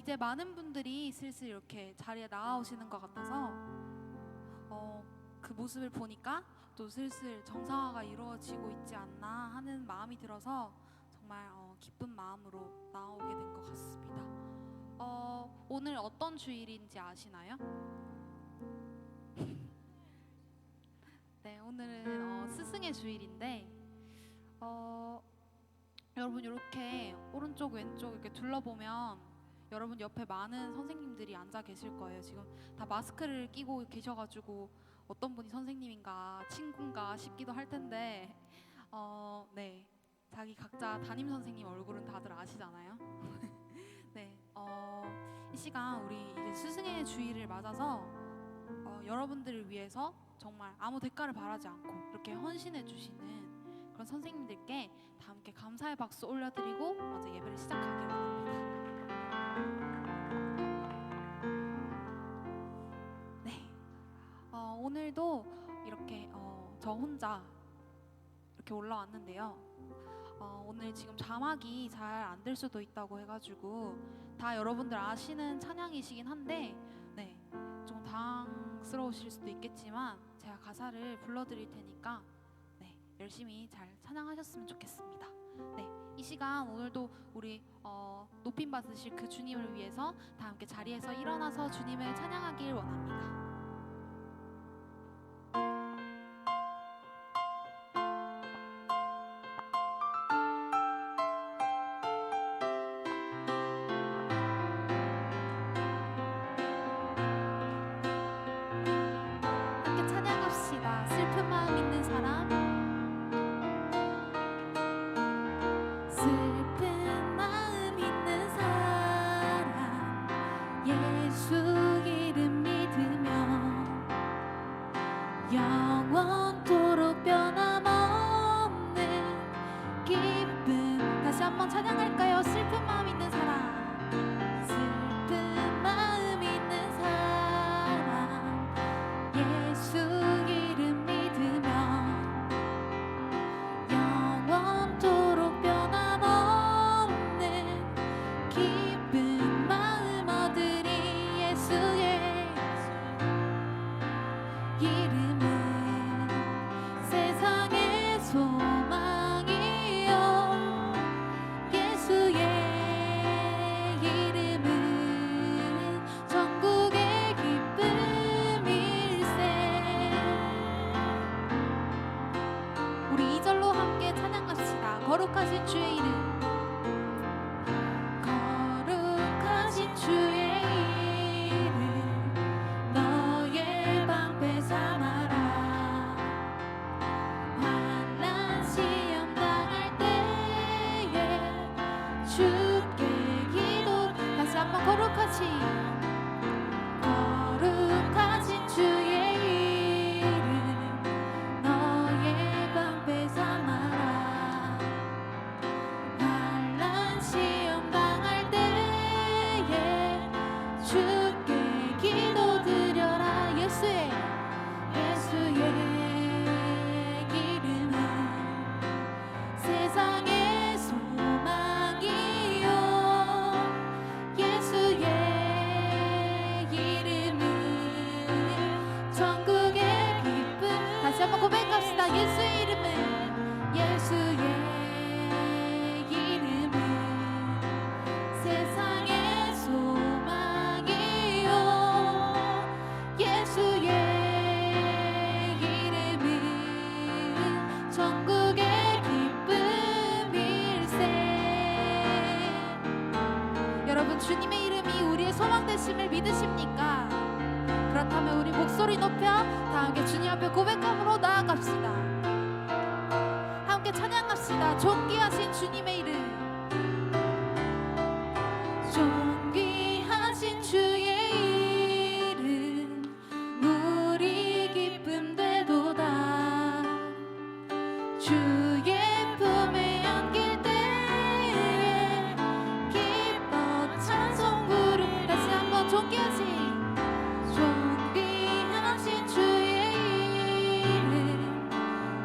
이제 많은 분들이 슬슬 이렇게 자리에 나오시는 것 같아서 그 모습을 보니까 또 슬슬 정상화가 이루어지고 있지 않나 하는 마음이 들어서 정말 기쁜 마음으로 나오게 된 것 같습니다. 오늘 어떤 주일인지 아시나요? 네, 오늘은 스승의 주일인데 여러분 이렇게 오른쪽 왼쪽 이렇게 둘러보면 여러분 옆에 많은 선생님들이 앉아 계실 거예요. 지금 다 마스크를 끼고 계셔가지고 어떤 분이 선생님인가 친구인가 싶기도 할 텐데 네, 자기 각자 담임 선생님 얼굴은 다들 아시잖아요. 네, 이 시간 우리 이제 스승의 주일을 맞아서 여러분들을 위해서 정말 아무 대가를 바라지 않고 이렇게 헌신해 주시는 그런 선생님들께 다 함께 감사의 박수 올려드리고 먼저 예배를 시작하기 원합니다. 네, 오늘도 이렇게 저 혼자 이렇게 올라왔는데요. 오늘 지금 자막이 잘 안 될 수도 있다고 해가지고 다 여러분들 아시는 찬양이시긴 한데 네, 좀 당황스러우실 수도 있겠지만 제가 가사를 불러드릴 테니까 네, 열심히 잘 찬양하셨으면 좋겠습니다. 네, 이 시간 오늘도 우리 높임 받으실 그 주님을 위해서 다 함께 자리에서 일어나서 주님을 찬양하길 원합니다. 함께 찬양합시다. 슬픈 마음 있는 사람, 슬픈 마음 있는 사람, 예수 이름 믿으면 영원토록 변함없는 기쁨. 다시 한번 찬양할까요? 슬픈 마음 있는 사람, 슬픈 마음 있는 사람, 예수 이름 믿으면 영원토록 변함없는 기쁜 마음 얻으리. 예수의 이름은 세상의 소망이요, 예수의 이름은 천국의 기쁨일세. 우리 2절로 함께 찬양합시다. 거룩하신 주의 이름, 거룩하신 주의 이름, 너의 방패 삼아라. 환난 시험 당할 때에 주께 기도. 다시 한번 거룩하신 주의 이름, 너의 방패 삼아라. 환난 시험 당할 때에 주께 기도드려라. 예수의 이름은 세상의 소망이요, 예수의 이름은 천국의 기쁨. 다시 한번 고백합시다. 예수의 이름은 세상의 소망이요, 예수의 이름은 천국의 기쁨일세. 여러분, 주님의 이름이 우리의 소망 되심을 믿으십니까? 그렇다면 우리 목소리 높여 다 함께 주님 앞에 고백함으로 나아갑시다. 함께 찬양합시다. 존귀하신 주님의 이름, 존귀하신 주의 이름, 우리 기쁨 되도다. 주의 품에 안길 때에 기뻐 찬송 부르. 다시 한번 존귀하신 주의 이름,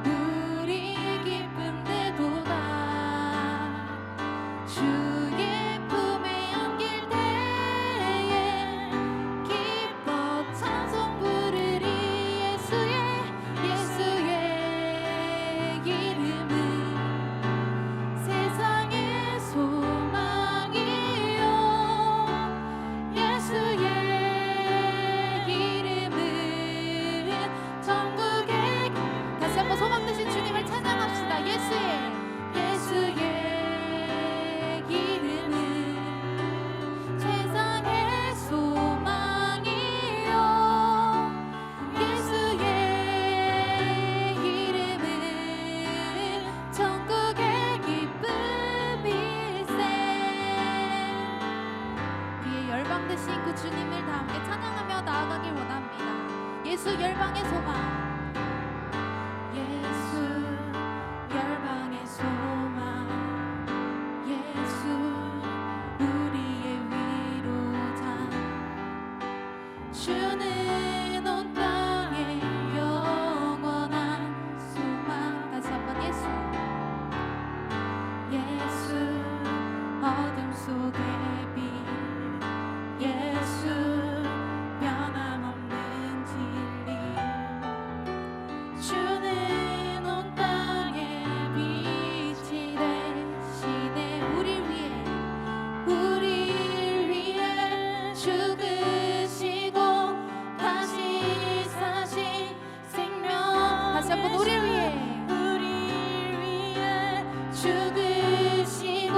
우리 기쁨 되도다. 주님을 다 함께 찬양하며 나아가길 원합니다. 예수 열방의 소망. 예수 열방의 소망. 예수 우리의 위로자. 주는 온 땅의 영원한 소망. 다시 한번 예수. 예수 어둠 속의 빛. 예수 변함없는 진리. 주는 온 땅의 빛이 되시네. 우릴 위해 죽으시고 다시 사신 생명. 다시 한번 우릴 위해 죽으시고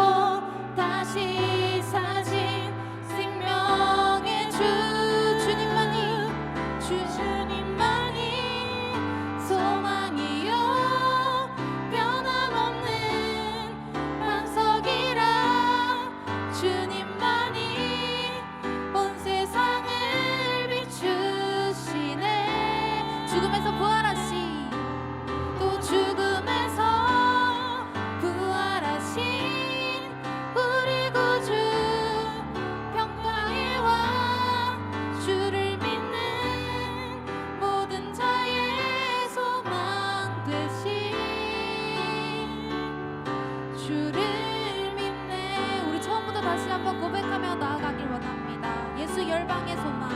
다시 사신 생명의 주님만이 소망이요 변함없는 반석이라. 주님만이 온 세상을 비추시네. 죽음에서 부활하신 또 죽음에서 부활하신 우리 구주 평강의 왕. 주를 믿는 모든 자의 소망 되신 주를 믿네. 우리 처음부터 다시 한번 고백하며 나아가길 원합니다. 예수 열방의 소망.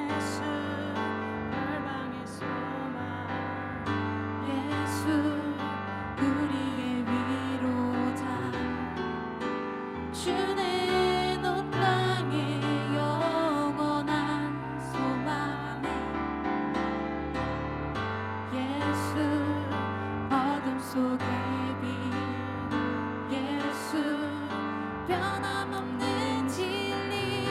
예수 열방의 소망. 예수 우리의 위로자. 주는 온 땅의 영원한 소망. 예수 어둠 속의 빛. 예수 변함없는 진리.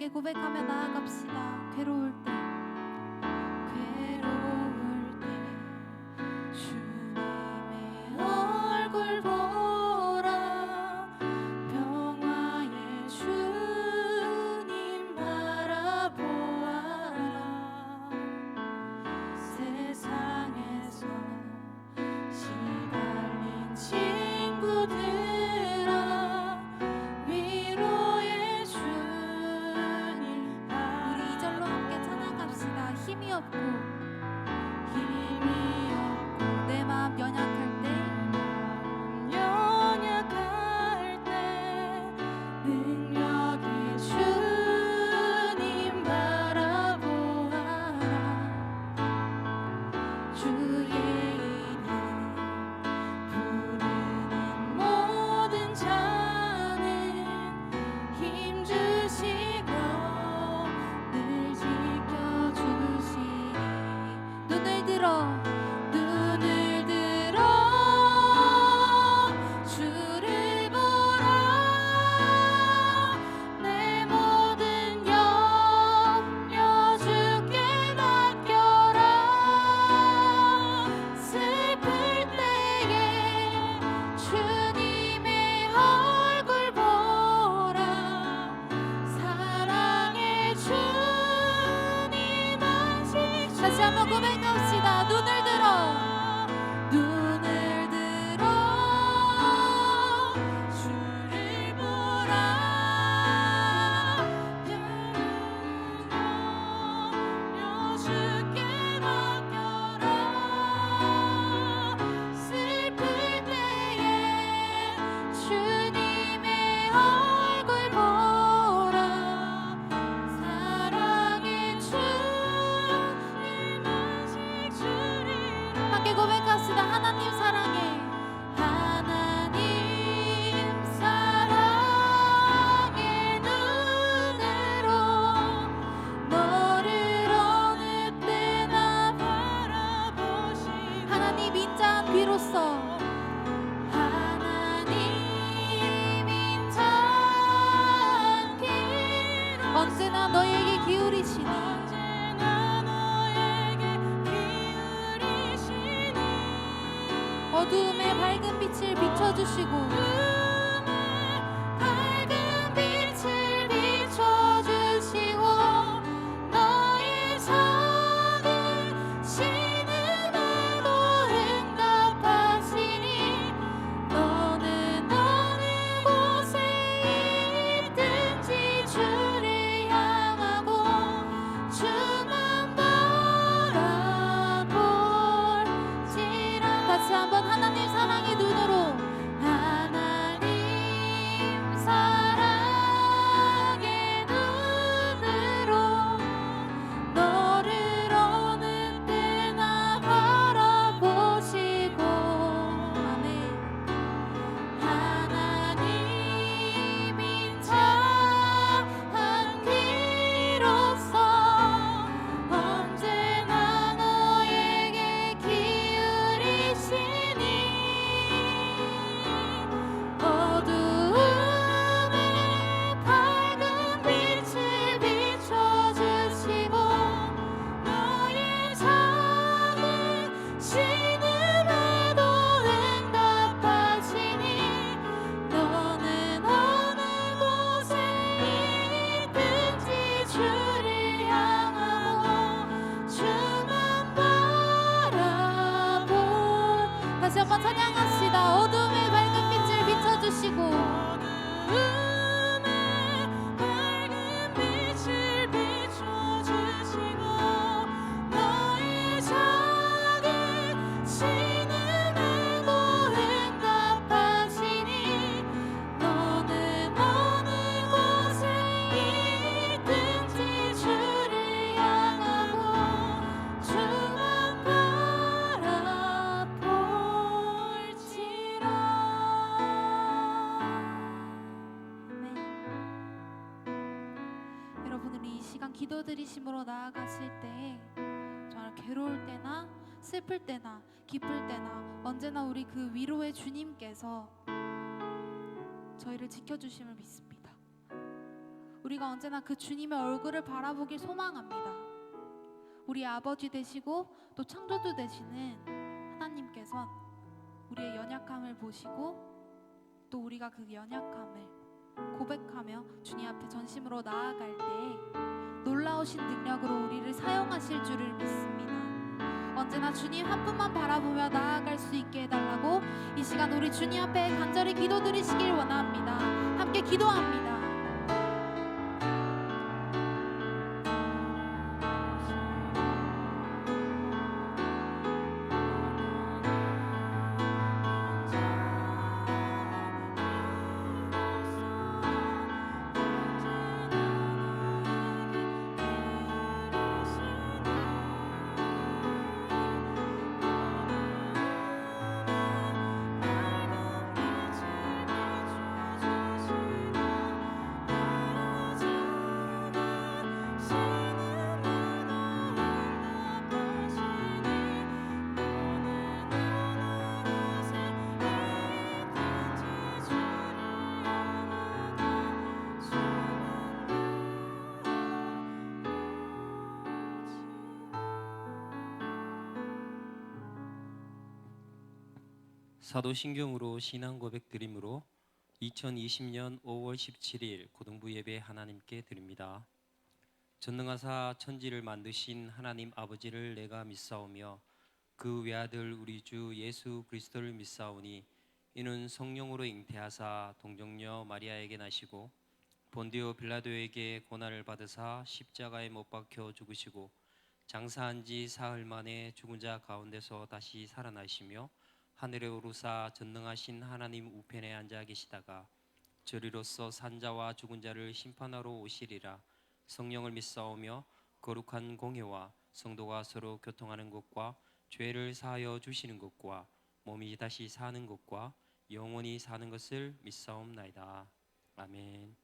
함께 고백하며 나아갑시다. 괴로울 때 주님의 얼굴 보라 평화의 주님 바라보아라 세상에서 시달린 친구들아 위로의 주님 우리 이절로 함께 찬양합시다. 힘이 없고 내 마음 연약할 때 능력이 주님 바라보아라 주의 이름 부르는 모든 자는 힘주시고 늘 지켜주시니 눈을 들어 주를 보라 내 모든 염려 주께 맡겨라 슬플 때에 주님의 얼굴 보라 사랑의 주님 안식 다시 한번 고백합시다. 눈을 들어 주를 보라 주께 맡겨라 슬플 때에 주님의 얼굴 보라 사랑의 주님 안식 주리라 함께 고백합시다. 하나님 사랑해 하나님 사랑의 눈으로 너를 어느 때나 바라보시고 하나님 인자한 귀로써 하나님 인자한 귀로 언제나 너에게 기울이시니 어두움에 밝은 빛을 비춰주시고 밝은 빛을 비춰주시고 너의 작은 신음에도 응답하시니 너는 어느 곳에 있든지 주를 향하고 주만 바라볼지라 다시 한번 하나님 사랑의 눈으로 하나님 사랑의 눈으로 너를 어느 때나 바라보시고 아멘 하나님 인자한 귀로써 언제나 너에게 기울이시니 어두움에 밝은 빛을 비춰주시고 너의 작은 신음에도 응답하시니 너는 어느 곳에 있든지 주를 향하고 주만 바라볼 다시 한번 찬양합시다. 어둠의 밝은 빛을 비춰주시고 어둠의 밝은 빛을 비춰주시고 너의 작은 신음에도 응답하시니 너는 어느 곳에 있든지 주를 향하고 주만 바라볼지라 여러분들이 이 시간 기도드리심으로 나아가실 때 정말 괴로울 때나 슬플 때나 기쁠 때나 언제나 우리 그 위로의 주님께서 저희를 지켜주심을 믿습니다. 우리 우리가 언제나 그 주님의 얼굴을 바라보길 소망합니다. 우리 아버지 되시고 또 창조주 되시는 하나님께선 우리의 연약함을 보시고 또 우리가 그 연약함을 고백하며 주님 앞에 전심으로 나아갈 때 놀라우신 능력으로 우리를 사용하실 줄을 믿습니다. 언제나 주님 한 분만 바라보며 나아갈 수 있게 해달라고 이 시간 우리 주님 앞에 간절히 기도드리시길 원합니다. 함께 기도합니다. 사도신경으로 신앙 고백 드림으로 2020년 5월 17일 고등부 예배 하나님께 드립니다. 전능하사 천지를 만드신 하나님 아버지를 내가 믿사오며 그 외아들 우리 주 예수 그리스도를 믿사오니 이는 성령으로 잉태하사 동정녀 마리아에게 나시고 본디오 빌라도에게 고난을 받으사 십자가에 못 박혀 죽으시고 장사한 지 사흘 만에 죽은 자 가운데서 다시 살아나시며 하늘에 오르사 전능하신 하나님 우편에 앉아 계시다가 저리로서 산자와 죽은 자를 심판하러 오시리라. 성령을 믿사오며 거룩한 공회와 성도가 서로 교통하는 것과 죄를 사하여 주시는 것과 몸이 다시 사는 것과 영원히 사는 것을 믿사옵나이다. 아멘.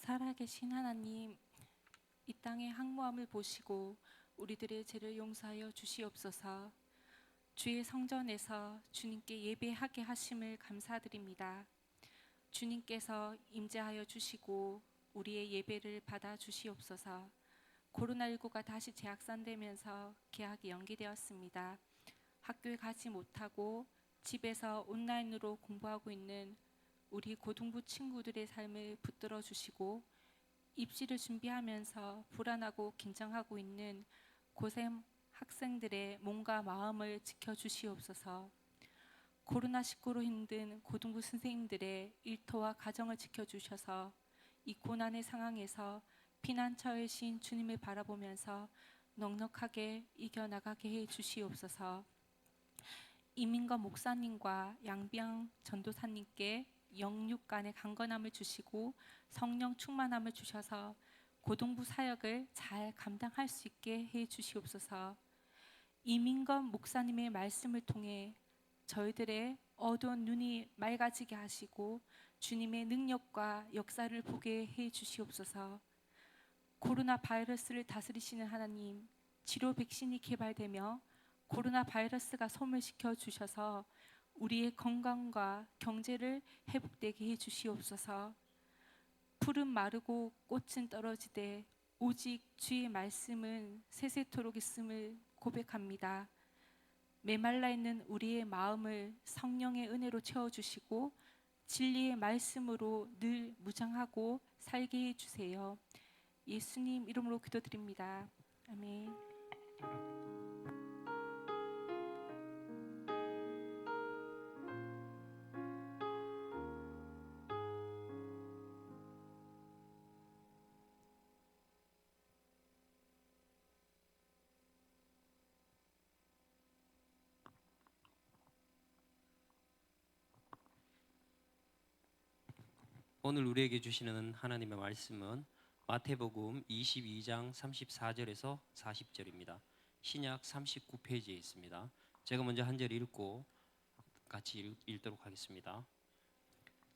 살아계신 하나님, 이 땅의 항모함을 보시고 우리들의 죄를 용서하여 주시옵소서. 주의 성전에서 주님께 예배하게 하심을 감사드립니다. 주님께서 임재하여 주시고 우리의 예배를 받아 주시옵소서. 코로나19가 다시 재확산되면서 개학이 연기되었습니다. 학교에 가지 못하고 집에서 온라인으로 공부하고 있는 우리 고등부 친구들의 삶을 붙들어 주시고 입시를 준비하면서 불안하고 긴장하고 있는 고3 학생들의 몸과 마음을 지켜주시옵소서. 코로나19로 힘든 고등부 선생님들의 일터와 가정을 지켜주셔서 이 고난의 상황에서 피난처의 신 주님을 바라보면서 넉넉하게 이겨나가게 해 주시옵소서. 이민건 목사님과 양병 전도사님께 영육 간의 강건함을 주시고 성령 충만함을 주셔서 고등부 사역을 잘 감당할 수 있게 해 주시옵소서. 이민건 목사님의 말씀을 통해 저희들의 어두운 눈이 맑아지게 하시고 주님의 능력과 역사를 보게 해 주시옵소서. 코로나 바이러스를 다스리시는 하나님, 치료 백신이 개발되며 코로나 바이러스가 소멸시켜 주셔서 우리의 건강과 경제를 회복되게 해 주시옵소서. 풀은 마르고 꽃은 떨어지되 오직 주의 말씀은 세세토록 있음을 고백합니다. 메말라 있는 우리의 마음을 성령의 은혜로 채워주시고 진리의 말씀으로 늘 무장하고 살게 해주세요. 예수님 이름으로 기도드립니다. 아멘. 오늘 우리에게 주시는 하나님의 말씀은 마태복음 22장 34절에서 40절입니다. 신약 39페이지에 있습니다. 제가 먼저 한 절 읽고 같이 읽도록 하겠습니다.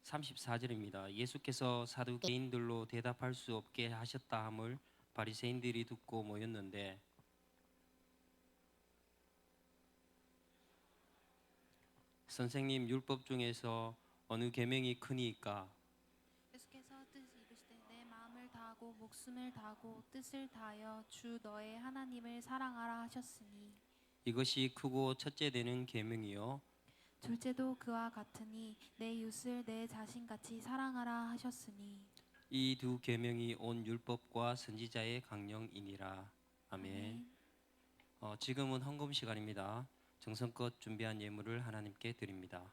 34절입니다. 예수께서 사두개인들로 대답할 수 없게 하셨다 함을 바리새인들이 듣고 모였는데 선생님, 율법 중에서 어느 계명이 크니까? 예수께서 뜻이 이르시되 내 마음을 다하고 목숨을 다하고 뜻을 다하여 주 너의 하나님을 사랑하라 하셨으니 이것이 크고 첫째 되는 계명이요 둘째도 그와 같으니 내 이웃을 내 자신같이 사랑하라 하셨으니 이 두 계명이 온 율법과 선지자의 강령이니라. 아멘. 지금은 헌금 시간입니다. 정성껏 준비한 예물을 하나님께 드립니다.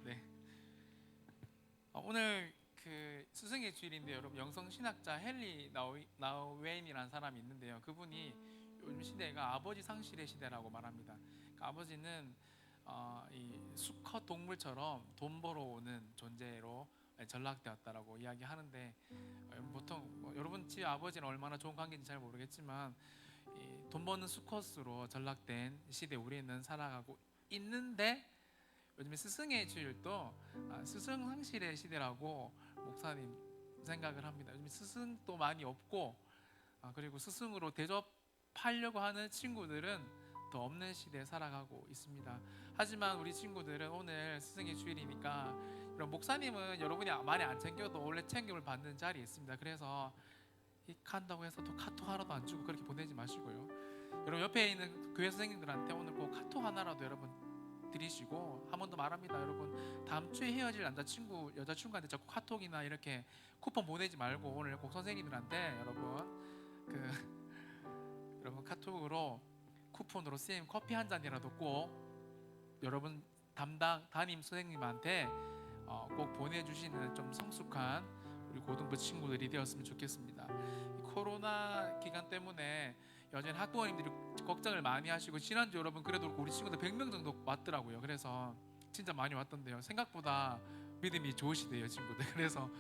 네. 오늘 그 스승의 주일인데 여러분 영성 신학자 헨리 나우웨인이라는 사람이 있는데요. 그분이 요즘 시대가 아버지 상실의 시대라고 말합니다. 그러니까 아버지는 이 수컷 동물처럼 돈 벌어오는 존재로 전락되었다라고 이야기하는데 보통 여러분 집 아버지는 얼마나 좋은 관계인지 잘 모르겠지만 이 돈 버는 수컷으로 전락된 시대 우리는 살아가고 있는데 요즘에 스승의 주일도 스승 상실의 시대라고 목사님 생각을 합니다. 요즘 스승도 많이 없고 그리고 스승으로 대접하려고 하는 친구들은 더 없는 시대에 살아가고 있습니다. 하지만 우리 친구들은 오늘 스승의 주일이니까 이런 목사님은 여러분이 많이 안 챙겨도 원래 챙김을 받는 자리에 있습니다. 그래서 한다고 해서 또 카톡 하나도 안 주고 그렇게 보내지 마시고요. 여러분 옆에 있는 교회 선생님들한테 오늘 꼭 카톡 하나라도 여러분 드리시고 한 번 더 말합니다. 여러분 다음 주에 헤어질 여자친구한테 자꾸 카톡이나 이렇게 쿠폰 보내지 말고 오늘 꼭 선생님들한테 여러분 카톡으로 쿠폰으로 쌤 커피 한 잔이라도 꼭 여러분 담임 선생님한테 꼭 보내주시는 좀 성숙한 우리 고등부 친구들이 되었으면 좋겠습니다. 이 코로나 기간 때문에 여전히 학부모님들이 걱정을 많이 하시고 지난주 여러분 그래도 우리 친구들 100명 정도 왔더라고요. 그래서 진짜 많이 왔던데요. 생각보다 믿음이 좋으시대요 친구들. 그래서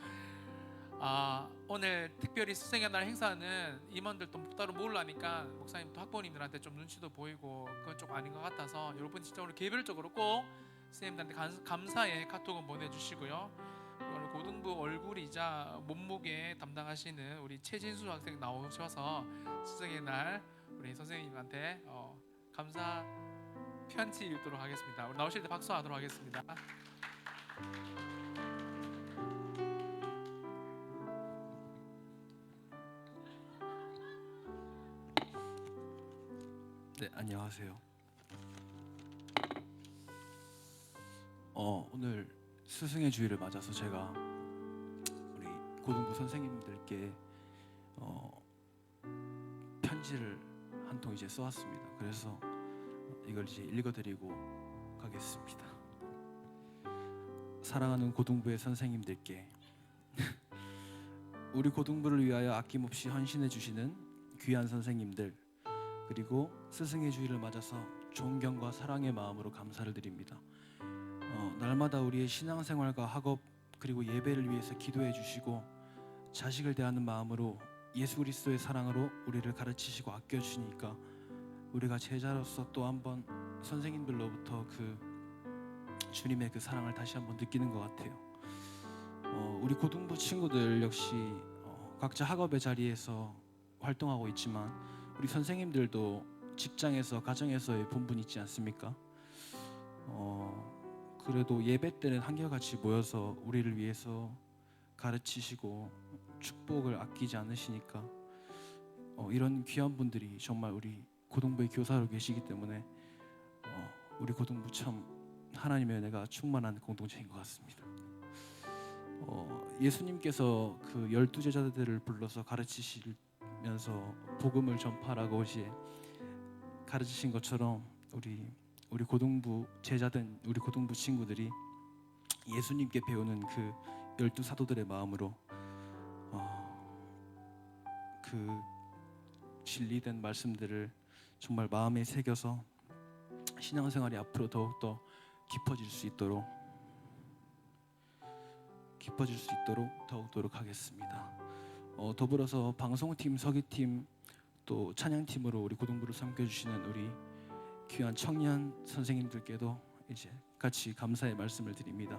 오늘 특별히 스승의 날 행사는 임원들도 따로 모으려니까 목사님도 학부모님들한테 좀 눈치도 보이고 그건 좀 아닌 것 같아서 여러분 진짜 오늘 개별적으로 꼭 선생님들한테 감사의 카톡은 보내주시고요. 오늘 고등부 얼굴이자 몸무게 담당하시는 우리 최진수 학생 나오셔서 스승의 날 우리 선생님한테 감사 편지 읽도록 하겠습니다. 우리 나오실 때 박수하도록 하겠습니다. 네, 안녕하세요. 오늘 스승의 주일을 맞아서 제가 우리 고등부 선생님들께 편지를 한 통 이제 써왔습니다. 그래서 이걸 이제 읽어드리고 가겠습니다. 사랑하는 고등부의 선생님들께 우리 고등부를 위하여 아낌없이 헌신해 주시는 귀한 선생님들 그리고 스승의 주일을 맞아서 존경과 사랑의 마음으로 감사를 드립니다. 날마다 우리의 신앙생활과 학업 그리고 예배를 위해서 기도해 주시고 자식을 대하는 마음으로 예수 그리스도의 사랑으로 우리를 가르치시고 아껴 주시니까 우리가 제자로서 또 한번 선생님들로부터 그 주님의 그 사랑을 다시 한번 느끼는 것 같아요. 우리 고등부 친구들 역시 각자 학업의 자리에서 활동하고 있지만 우리 선생님들도 직장에서 가정에서의 본분이 있지 않습니까? 그래도 예배 때는 한결같이 모여서 우리를 위해서 가르치시고 축복을 아끼지 않으시니까 이런 귀한 분들이 정말 우리 고등부의 교사로 계시기 때문에 우리 고등부 참 하나님의 은혜가 충만한 공동체인 것 같습니다. 예수님께서 그 12제자들을 불러서 가르치시면서 복음을 전파라고 이제 가르치신 것처럼 우리 고등부 제자된 우리 고등부 친구들이 예수님께 배우는 그 12사도들의 마음으로 그 진리된 말씀들을 정말 마음에 새겨서 신앙생활이 앞으로 더욱더 깊어질 수 있도록 더욱 노력하겠습니다. 더불어서 방송팀, 서기팀, 또 찬양팀으로 우리 고등부를 섬겨주시는 우리 귀한 청년 선생님들께도 이제 같이 감사의 말씀을 드립니다.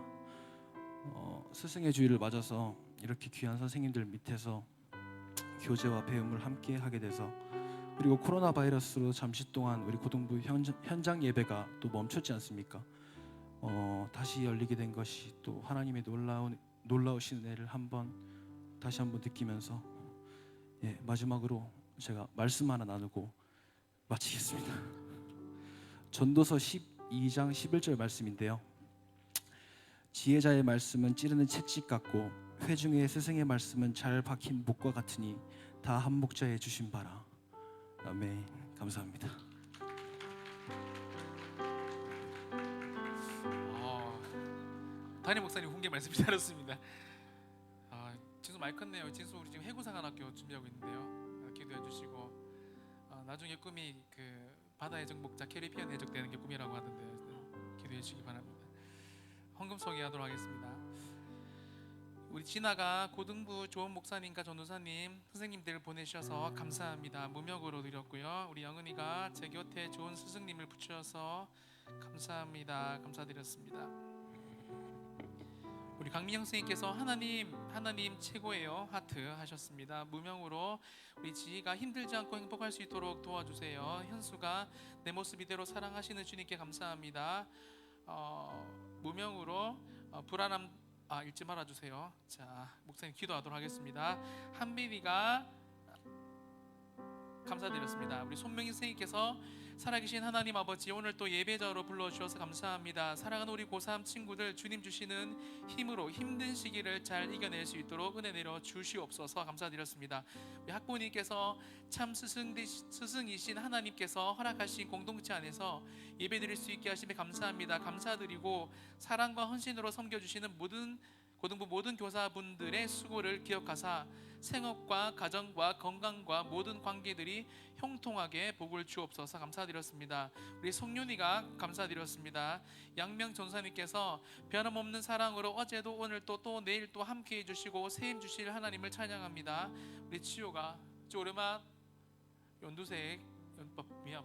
스승의 주일을 맞아서 이렇게 귀한 선생님들 밑에서 교제와 배움을 함께 하게 돼서 그리고 코로나 바이러스로 잠시 동안 우리 고등부 현장 예배가 또 멈췄지 않습니까? 다시 열리게 된 것이 또 하나님의 놀라우신 은혜를 다시 한번 느끼면서 마지막으로 제가 말씀 하나 나누고 마치겠습니다. 전도서 12장 11절 말씀인데요. 지혜자의 말씀은 찌르는 채찍 같고 회중의 스승의 말씀은 잘 박힌 목과 같으니 다 한 목자에 주신 바라. 아멘. 감사합니다. 담임 목사님 훈계 말씀 기다렸습니다. 진수 많이 컸네요. 진수 우리 지금 해구사관학교 준비하고 있는데요. 기도해 주시고 나중에 꿈이 그 바다의 정복자 캐리비안 해적되는 게 꿈이라고 하던데 기도해 주시기 바랍니다. 헌금 소개하도록 하겠습니다. 우리 진아가 고등부 좋은 목사님과 전도사님 선생님들 보내주셔서 감사합니다. 무명으로 드렸고요. 우리 영은이가 제 곁에 좋은 스승님을 붙여서 감사합니다. 감사드렸습니다. 우리 강민영 선생님께서 하나님 최고예요 하트 하셨습니다. 무명으로 우리 지희가 힘들지 않고 행복할 수 있도록 도와주세요. 현수가 내 모습 이대로 사랑하시는 주님께 감사합니다. 무명으로 불안함 읽지 말아주세요. 자, 목사님 기도하도록 하겠습니다. 한빈이가 감사드렸습니다. 우리 손명희 선생님께서 살아계신 하나님 아버지, 오늘 또 예배자로 불러주셔서 감사합니다. 사랑하는 우리 고3 친구들, 주님 주시는 힘으로 힘든 시기를 잘 이겨낼 수 있도록 은혜 내려 주시옵소서. 감사드렸습니다. 우리 학부모님께서 참 스승이신 하나님께서 허락하신 공동체 안에서 예배드릴 수 있게 하심에 감사합니다. 감사드리고 사랑과 헌신으로 섬겨주시는 고등부 모든 교사분들의 수고를 기억하사 생업과 가정과 건강과 모든 관계들이 형통하게 복을 주옵소서. 감사드렸습니다. 우리 송윤이가 감사드렸습니다. 양명 전사님께서 변함없는 사랑으로 어제도 오늘도 또 내일 또 함께 해주시고 세임 주실 하나님을 찬양합니다. 우리 치유가 오르막 연두색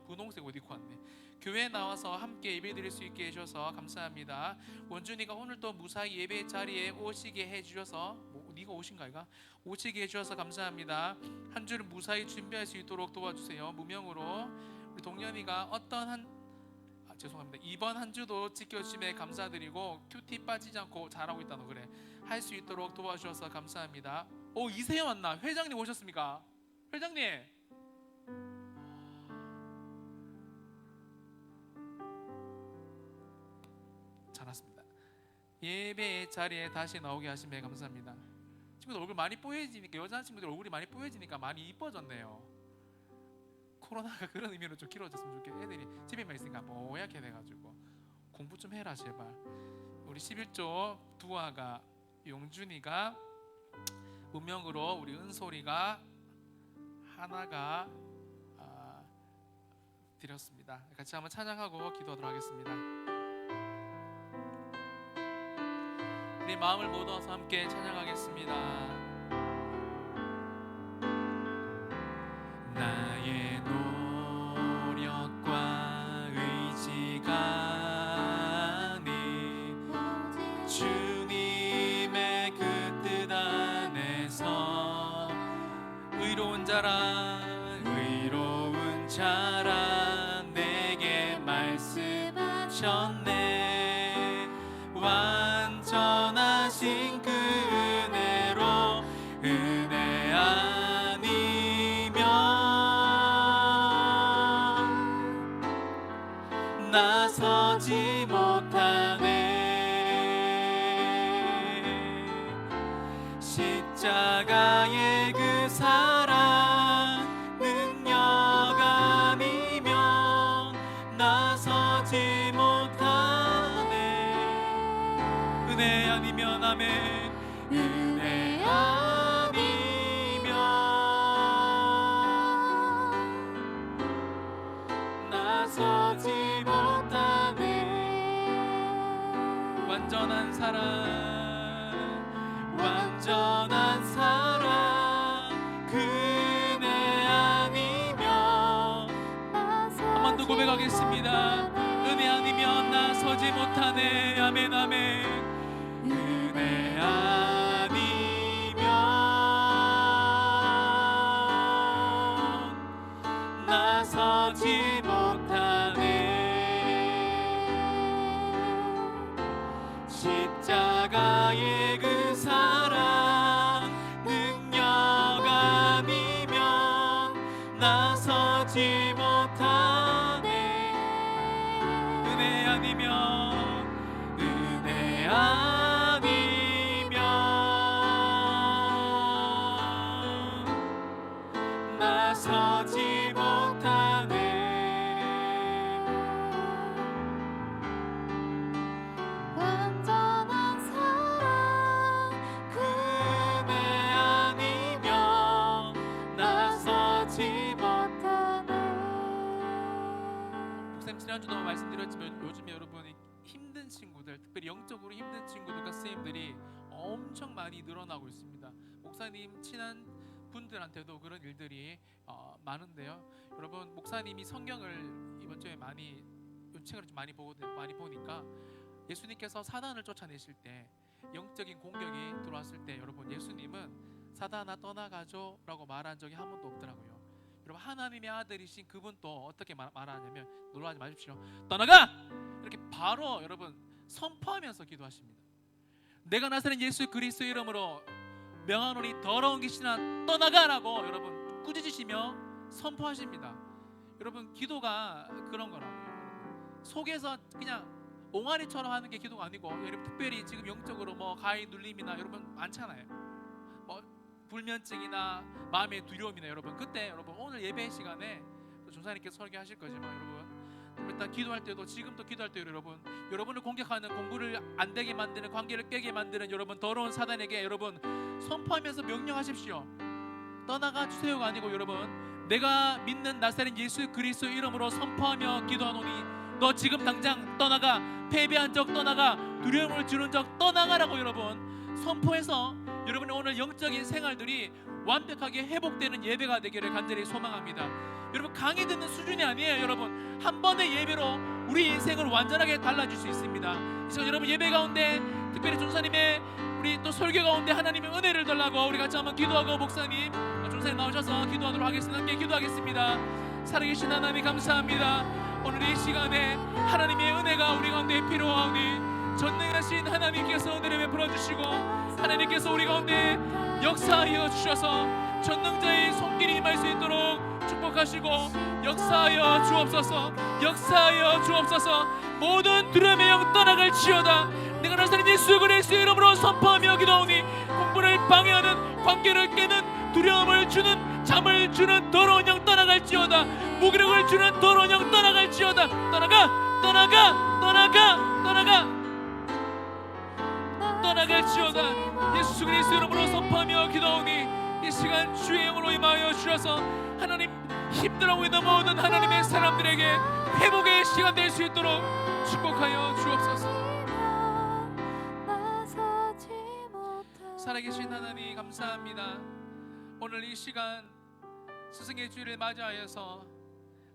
분홍색 옷 입고 왔네. 교회에 나와서 함께 예배드릴 수 있게 해주셔서 감사합니다. 원준이가 오늘 또 무사히 예배 자리에 오시게 해주셔서 네가 오신가 이가? 오시게 해주셔서 감사합니다. 한 주를 무사히 준비할 수 있도록 도와주세요. 무명으로 우리 동현이가 죄송합니다. 이번 한 주도 지켜주심에 감사드리고 큐티 빠지지 않고 잘하고 있다노 그래 할 수 있도록 도와주셔서 감사합니다. 이세영 왔나? 회장님 오셨습니까? 회장님 잘 왔습니다. 예배 자리에 다시 나오게 하심에 감사합니다. 친구들 얼굴 많이 뽀얘지니까, 여자 친구들 얼굴이 많이 뽀얘지니까 많이 이뻐졌네요. 코로나가 그런 의미로 좀 길어졌으면 좋겠네. 애들이 집에만 있으니까 뽀얗게 돼가지고 공부 좀 해라 제발. 우리 11조 두아가 용준이가 문명으로 우리 은솔이가 하나가 드렸습니다. 같이 한번 찬양하고 기도하도록 하겠습니다. 우리 마음을 모아서 함께 찬양하겠습니다. 나의 노력과 의지가 아닌 주님의 그 뜻 안에서 의로운 자라 내게 말씀하셨네. 완전하신 그 은혜로 은혜 아니면 나서지 못하네. 십자가의 그 사랑 능력 아니면 나서지 못하네. 은혜 아니면 아멘. 은혜 아니면 나서지 못하네. 완전한 사랑 그 은혜 아니면 한 번 더 고백하겠습니다. 은혜 아니면 나서지 못하네. 아멘 아멘. 은혜 아니면 나서지 못하네. 십자가의 그 사랑 능력 아니면 나서지 못하네. 은혜 아니면 나서지 못하네. 완전한 사랑 지난주도 말씀드렸지만 요즘에 여러분이 힘든 친구들, 특별히 영적으로 힘든 친구들과 선생님들이 엄청 많이 늘어나고 있습니다. 목사님 친한 분들한테도 그런 일들이 많은데요. 여러분, 목사님이 성경을 이번 주에 최근에 좀 많이 보니까 예수님께서 사단을 쫓아내실 때, 영적인 공격이 들어왔을 때, 여러분, 예수님은 사단아 떠나가죠라고 말한 적이 한 번도 없더라고요. 여러분, 하나님의 아들이신 그분 또 어떻게 말하냐면, 놀라지 마십시오. 떠나가! 이렇게 바로 여러분 선포하면서 기도하십니다. 내가 나서는 예수 그리스도 이름으로 명하노니 더러운 귀신아 떠나가라고 여러분 꾸짖으시며 선포하십니다. 여러분, 기도가 그런 거라고요. 속에서 그냥 옹알이처럼 하는 게 기도가 아니고, 여러분 특별히 지금 영적으로 뭐 가히 눌림이나 여러분 많잖아요. 뭐 불면증이나 마음의 두려움이나 여러분, 그때 여러분 오늘 예배 시간에 전사님께서 설교하실 거지만 여러분 일단 기도할 때도, 지금도 기도할 때 여러분을 공격하는, 공부를 안 되게 만드는, 관계를 깨게 만드는 여러분 더러운 사단에게 여러분 선포하면서 명령하십시오. 떠나가 주세요가 아니고, 여러분 내가 믿는 나사렛 예수 그리스도 이름으로 선포하며 기도하노니 너 지금 당장 떠나가, 패배한 적 떠나가, 두려움을 주는 적 떠나가라고 여러분 선포해서 여러분의 오늘 영적인 생활들이 완벽하게 회복되는 예배가 되기를 간절히 소망합니다. 여러분, 강의 듣는 수준이 아니에요. 여러분, 한 번의 예배로 우리 인생을 완전하게 달라질 수 있습니다. 그래서 여러분 예배 가운데, 특별히 전사님의 우리 또 설교 가운데 하나님의 은혜를 달라고 우리 같이 한번 기도하고, 목사님, 전사님 나오셔서 기도하도록 하겠습니다. 함께 기도하겠습니다. 살아계신 하나님 감사합니다. 오늘 이 시간에 하나님의 은혜가 우리 가운데 필요하오니 전능하신 하나님께서 은혜를 베풀어 주시고, 하나님께서 우리 가운데 역사하여 주셔서 전능자의 손길이 임할 수 있도록 축복하시고, 역사하여 주옵소서. 역사하여 주옵소서. 모든 두려움의 영 떠나갈지어다. 내가 나사렛 예수 그리스도 이름으로 선포하며 기도하오니 공부를 방해하는, 관계를 깨는, 두려움을 주는, 잠을 주는 더러운 영 떠나갈지어다. 무기력을 주는 더러운 영 떠나갈지어다. 떠나가, 떠나가, 떠나가, 떠나가, 떠나갈지어다. 예수 그리스도 이름으로 선포하며 기도하오니 이 시간 주의 영으로 임하여 주셔서 하나님, 힘들어하고 있는 모든 하나님의 사람들에게 회복의 시간 될 수 있도록 축복하여 주옵소서. 살아계신 하나님 감사합니다. 오늘 이 시간 스승의 주일을 맞이하여서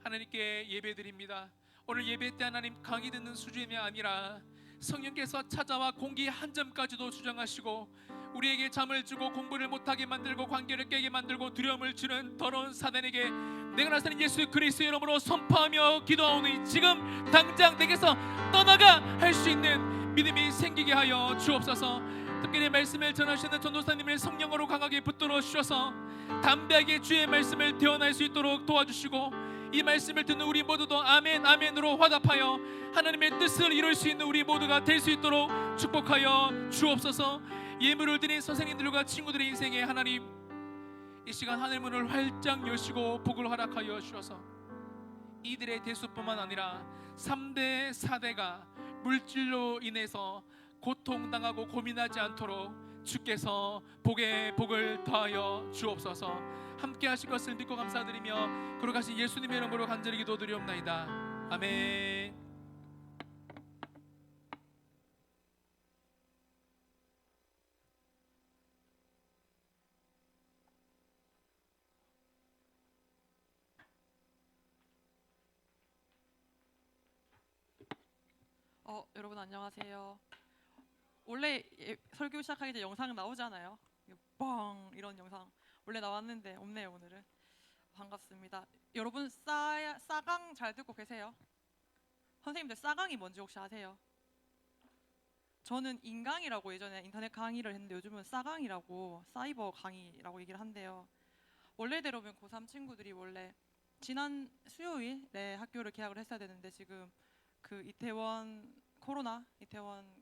하나님께 예배드립니다. 오늘 예배 때 하나님 강의 듣는 수준이 아니라 성령께서 찾아와 공기 한 점까지도 주장하시고, 우리에게 잠을 주고 공부를 못하게 만들고 관계를 깨게 만들고 두려움을 주는 더러운 사단에게 내가 나서는 예수 그리스도 이름으로 선포하며 기도하오니 지금 당장 내게서 떠나가 할 수 있는 믿음이 생기게 하여 주옵소서. 특별히 말씀을 전하시는 전도사님을 성령으로 강하게 붙들어 주셔서 담대하게 주의 말씀을 대언할 수 있도록 도와주시고, 이 말씀을 듣는 우리 모두도 아멘 아멘으로 화답하여 하나님의 뜻을 이룰 수 있는 우리 모두가 될 수 있도록 축복하여 주옵소서. 예물을 드린 선생님들과 친구들의 인생에 하나님, 이 시간 하늘문을 활짝 여시고 복을 허락하여 주셔서 이들의 대수뿐만 아니라 3대 4대가 물질로 인해서 고통당하고 고민하지 않도록 주께서 복에 복을 더하여 주옵소서. 함께 하실 것을 믿고 감사드리며 거룩하신 예수님의 이름으로 간절히 기도드리옵나이다. 아멘. 여러분 안녕하세요. 원래 설교 시작하기 전에 영상 나오잖아요. 뻥 이런 영상 원래 나왔는데 없네요. 오늘은 반갑습니다. 여러분 싸강 잘 듣고 계세요? 선생님들 싸강이 뭔지 혹시 아세요? 저는 인강이라고 예전에 인터넷 강의를 했는데 요즘은 싸강이라고, 사이버 강의라고 얘기를 한대요. 원래대로면 고3 친구들이 원래 지난 수요일에 학교를 개학을 했어야 되는데 지금 그 이태원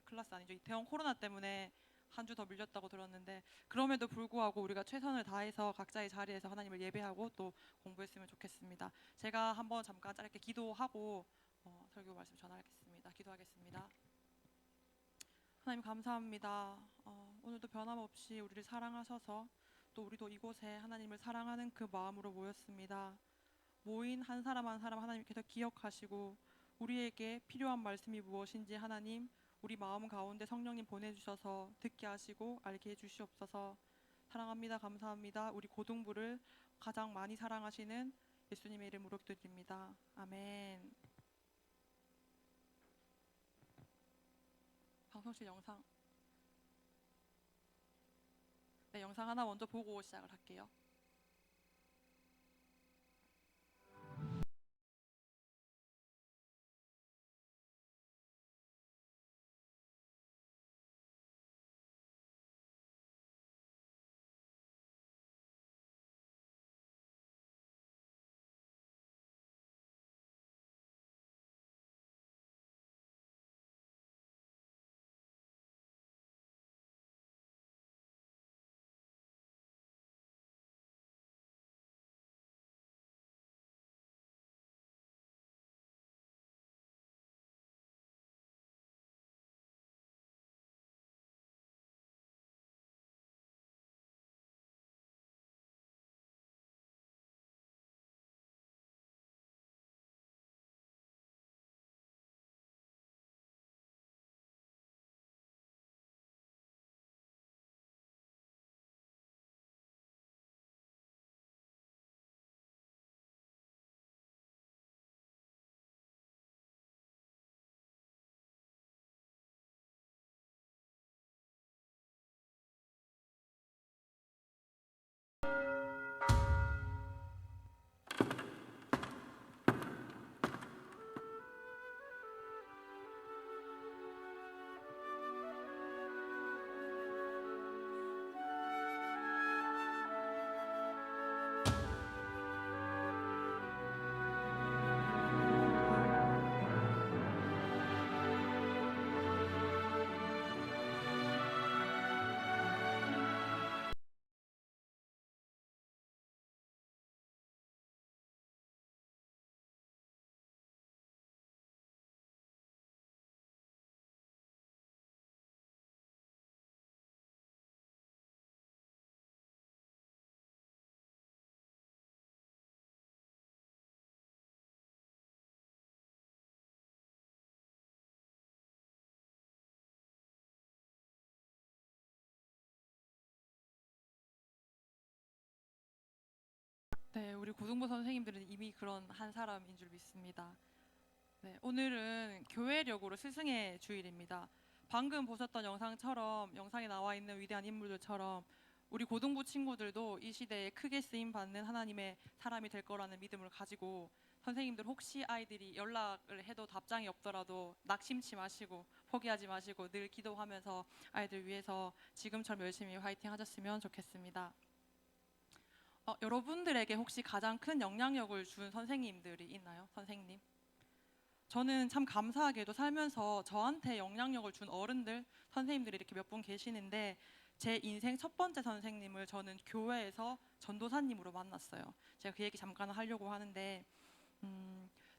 클래스 아니죠. 이태원 코로나 때문에 한 주 더 밀렸다고 들었는데, 그럼에도 불구하고 우리가 최선을 다해서 각자의 자리에서 하나님을 예배하고 또 공부했으면 좋겠습니다. 제가 한번 잠깐 짧게 기도하고 설교 말씀 전하겠습니다. 기도하겠습니다. 하나님 감사합니다. 오늘도 변함없이 우리를 사랑하셔서 또 우리도 이곳에 하나님을 사랑하는 그 마음으로 모였습니다. 모인 한 사람 한 사람 하나님께서 기억하시고 우리에게 필요한 말씀이 무엇인지 하나님 우리 마음 가운데 성령님 보내주셔서 듣게 하시고 알게 해주시옵소서. 사랑합니다. 감사합니다. 우리 고등부를 가장 많이 사랑하시는 예수님의 이름으로 기도드립니다. 아멘. 방송실 영상. 네, 영상 하나 먼저 보고 시작을 할게요. 네, 우리 고등부 선생님들은 이미 그런 한 사람인 줄 믿습니다. 네, 오늘은 교회력으로 스승의 주일입니다. 방금 보셨던 영상처럼 영상에 나와 있는 위대한 인물들처럼 우리 고등부 친구들도 이 시대에 크게 쓰임 받는 하나님의 사람이 될 거라는 믿음을 가지고 선생님들 혹시 아이들이 연락을 해도 답장이 없더라도 낙심치 마시고 포기하지 마시고 늘 기도하면서 아이들 위해서 지금처럼 열심히 화이팅 하셨으면 좋겠습니다. 여러분들에게 혹시 가장 큰 영향력을 준 선생님들이 있나요? 선생님? 저는 참 감사하게도 살면서 저한테 영향력을 준 어른들, 선생님들이 이렇게 몇 분 계시는데 제 인생 첫 번째 선생님을 저는 교회에서 전도사님으로 만났어요. 제가 그 얘기 잠깐 하려고 하는데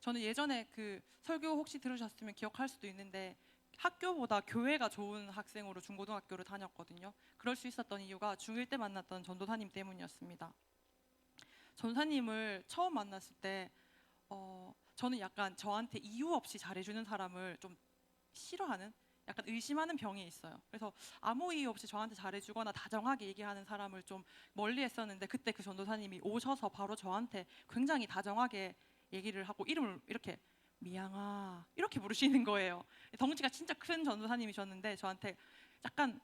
저는 예전에 그 설교 혹시 들으셨으면 기억할 수도 있는데 학교보다 교회가 좋은 학생으로 중고등학교를 다녔거든요. 그럴 수 있었던 이유가 중1 때 만났던 전도사님 때문이었습니다. 전사님을 처음 만났을 때 저는 약간 저한테 이유 없이 잘해주는 사람을 좀 싫어하는, 약간 의심하는 병이 있어요. 그래서 아무 이유 없이 저한테 잘해주거나 다정하게 얘기하는 사람을 좀 멀리 했었는데 그때 그 전도사님이 오셔서 바로 저한테 굉장히 다정하게 얘기를 하고 이름을 이렇게 미양아 이렇게 부르시는 거예요. 덩치가 진짜 큰 전도사님이셨는데 저한테 약간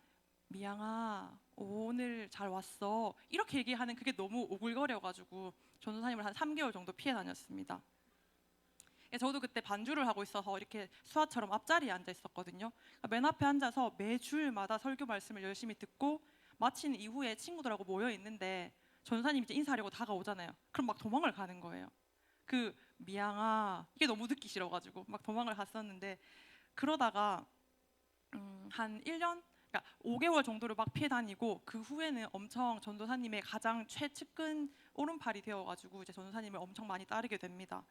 미양아 오늘 잘 왔어 이렇게 얘기하는 그게 너무 오글거려가지고 전도사님을 한 3개월 정도 피해 다녔습니다. 저도 그때 반주를 하고 있어서 이렇게 수아처럼 앞자리에 앉아 있었거든요. 맨 앞에 앉아서 매주일마다 설교 말씀을 열심히 듣고 마친 이후에 친구들하고 모여 있는데 전사님이 이제 인사하려고 다가오잖아요. 그럼 막 도망을 가는 거예요. 그 미양아 이게 너무 듣기 싫어가지고 막 도망을 갔었는데 그러다가 한 1년, 그러니까 5개월 정도를 막 피해 다니고 그 후에는 엄청 전도사님의 가장 최측근 오른팔이 되어가지고 이제 전도사님을 엄청 많이 따르게 됩니다.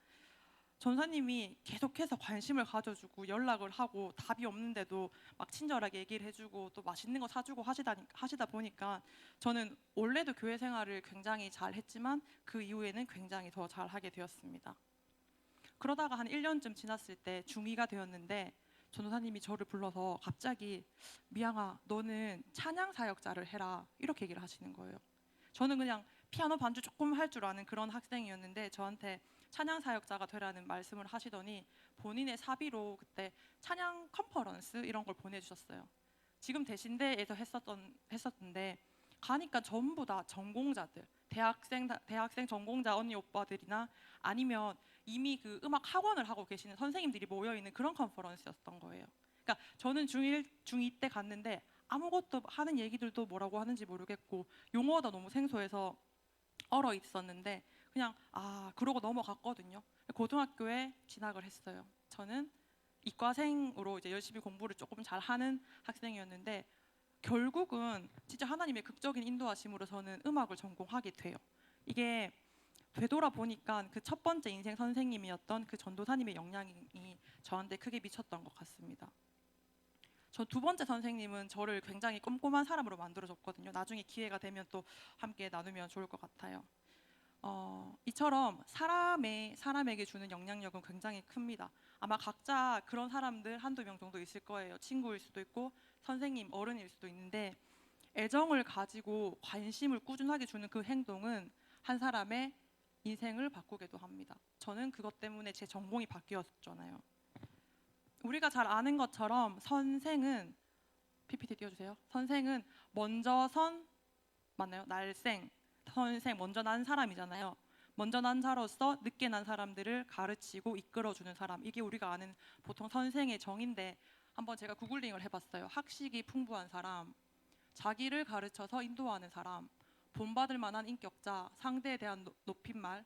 전사님이 계속해서 관심을 가져주고 연락을 하고 답이 없는데도 막 친절하게 얘기를 해주고 또 맛있는 거 사주고 하시다 보니까 저는 원래도 교회 생활을 굉장히 잘 했지만 그 이후에는 굉장히 더 잘하게 되었습니다. 그러다가 한 1년쯤 지났을 때 중2가 되었는데 전도사님이 저를 불러서 갑자기 미양아 너는 찬양 사역자를 해라 이렇게 얘기를 하시는 거예요. 저는 그냥 피아노 반주 조금 할 줄 아는 그런 학생이었는데 저한테 찬양 사역자가 되라는 말씀을 하시더니 본인의 사비로 그때 찬양 컨퍼런스 이런 걸 보내주셨어요. 지금 대신대에서 했었던데 가니까 전부 다 전공자들, 대학생 전공자 언니 오빠들이나 아니면 이미 그 음악 학원을 하고 계시는 선생님들이 모여 있는 그런 컨퍼런스였던 거예요. 그러니까 저는 중1, 중2 때 갔는데 아무것도 하는 얘기들도 뭐라고 하는지 모르겠고 용어도 너무 생소해서 얼어 있었는데 그냥 그러고 넘어갔거든요. 고등학교에 진학을 했어요. 저는 이과생으로 이제 열심히 공부를 조금 잘하는 학생이었는데 결국은 진짜 하나님의 극적인 인도하심으로 저는 음악을 전공하게 돼요. 이게 되돌아 보니까 그 첫 번째 인생 선생님이었던 그 전도사님의 영향이 저한테 크게 미쳤던 것 같습니다. 저 두 번째 선생님은 저를 굉장히 꼼꼼한 사람으로 만들어줬거든요. 나중에 기회가 되면 또 함께 나누면 좋을 것 같아요. 이처럼 사람에게 주는 영향력은 굉장히 큽니다. 아마 각자 그런 사람들 한두 명 정도 있을 거예요. 친구일 수도 있고 선생님, 어른일 수도 있는데 애정을 가지고 관심을 꾸준하게 주는 그 행동은 한 사람의 인생을 바꾸기도 합니다. 저는 그것 때문에 제 전공이 바뀌었잖아요. 우리가 잘 아는 것처럼 선생은 PPT 띄워주세요. 선생은 먼저 맞나요? 날생 선생 먼저 난 사람이잖아요. 먼저 난 자로서 늦게 난 사람들을 가르치고 이끌어주는 사람, 이게 우리가 아는 보통 선생의 정의인데 한번 제가 구글링을 해봤어요. 학식이 풍부한 사람, 자기를 가르쳐서 인도하는 사람, 본받을 만한 인격자, 상대에 대한 높임말,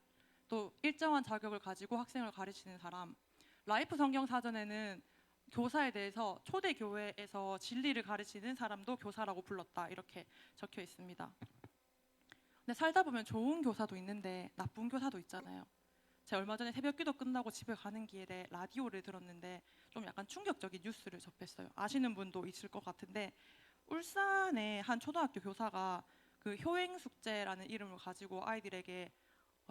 또 일정한 자격을 가지고 학생을 가르치는 사람. 라이프 성경 사전에는 교사에 대해서 초대 교회에서 진리를 가르치는 사람도 교사라고 불렀다 이렇게 적혀 있습니다. 근데 살다 보면 좋은 교사도 있는데 나쁜 교사도 있잖아요. 제가 얼마 전에 새벽기도 끝나고 집에 가는 길에 라디오를 들었는데 좀 약간 충격적인 뉴스를 접했어요. 아시는 분도 있을 것 같은데 울산의 한 초등학교 교사가 그 효행 숙제라는 이름을 가지고 아이들에게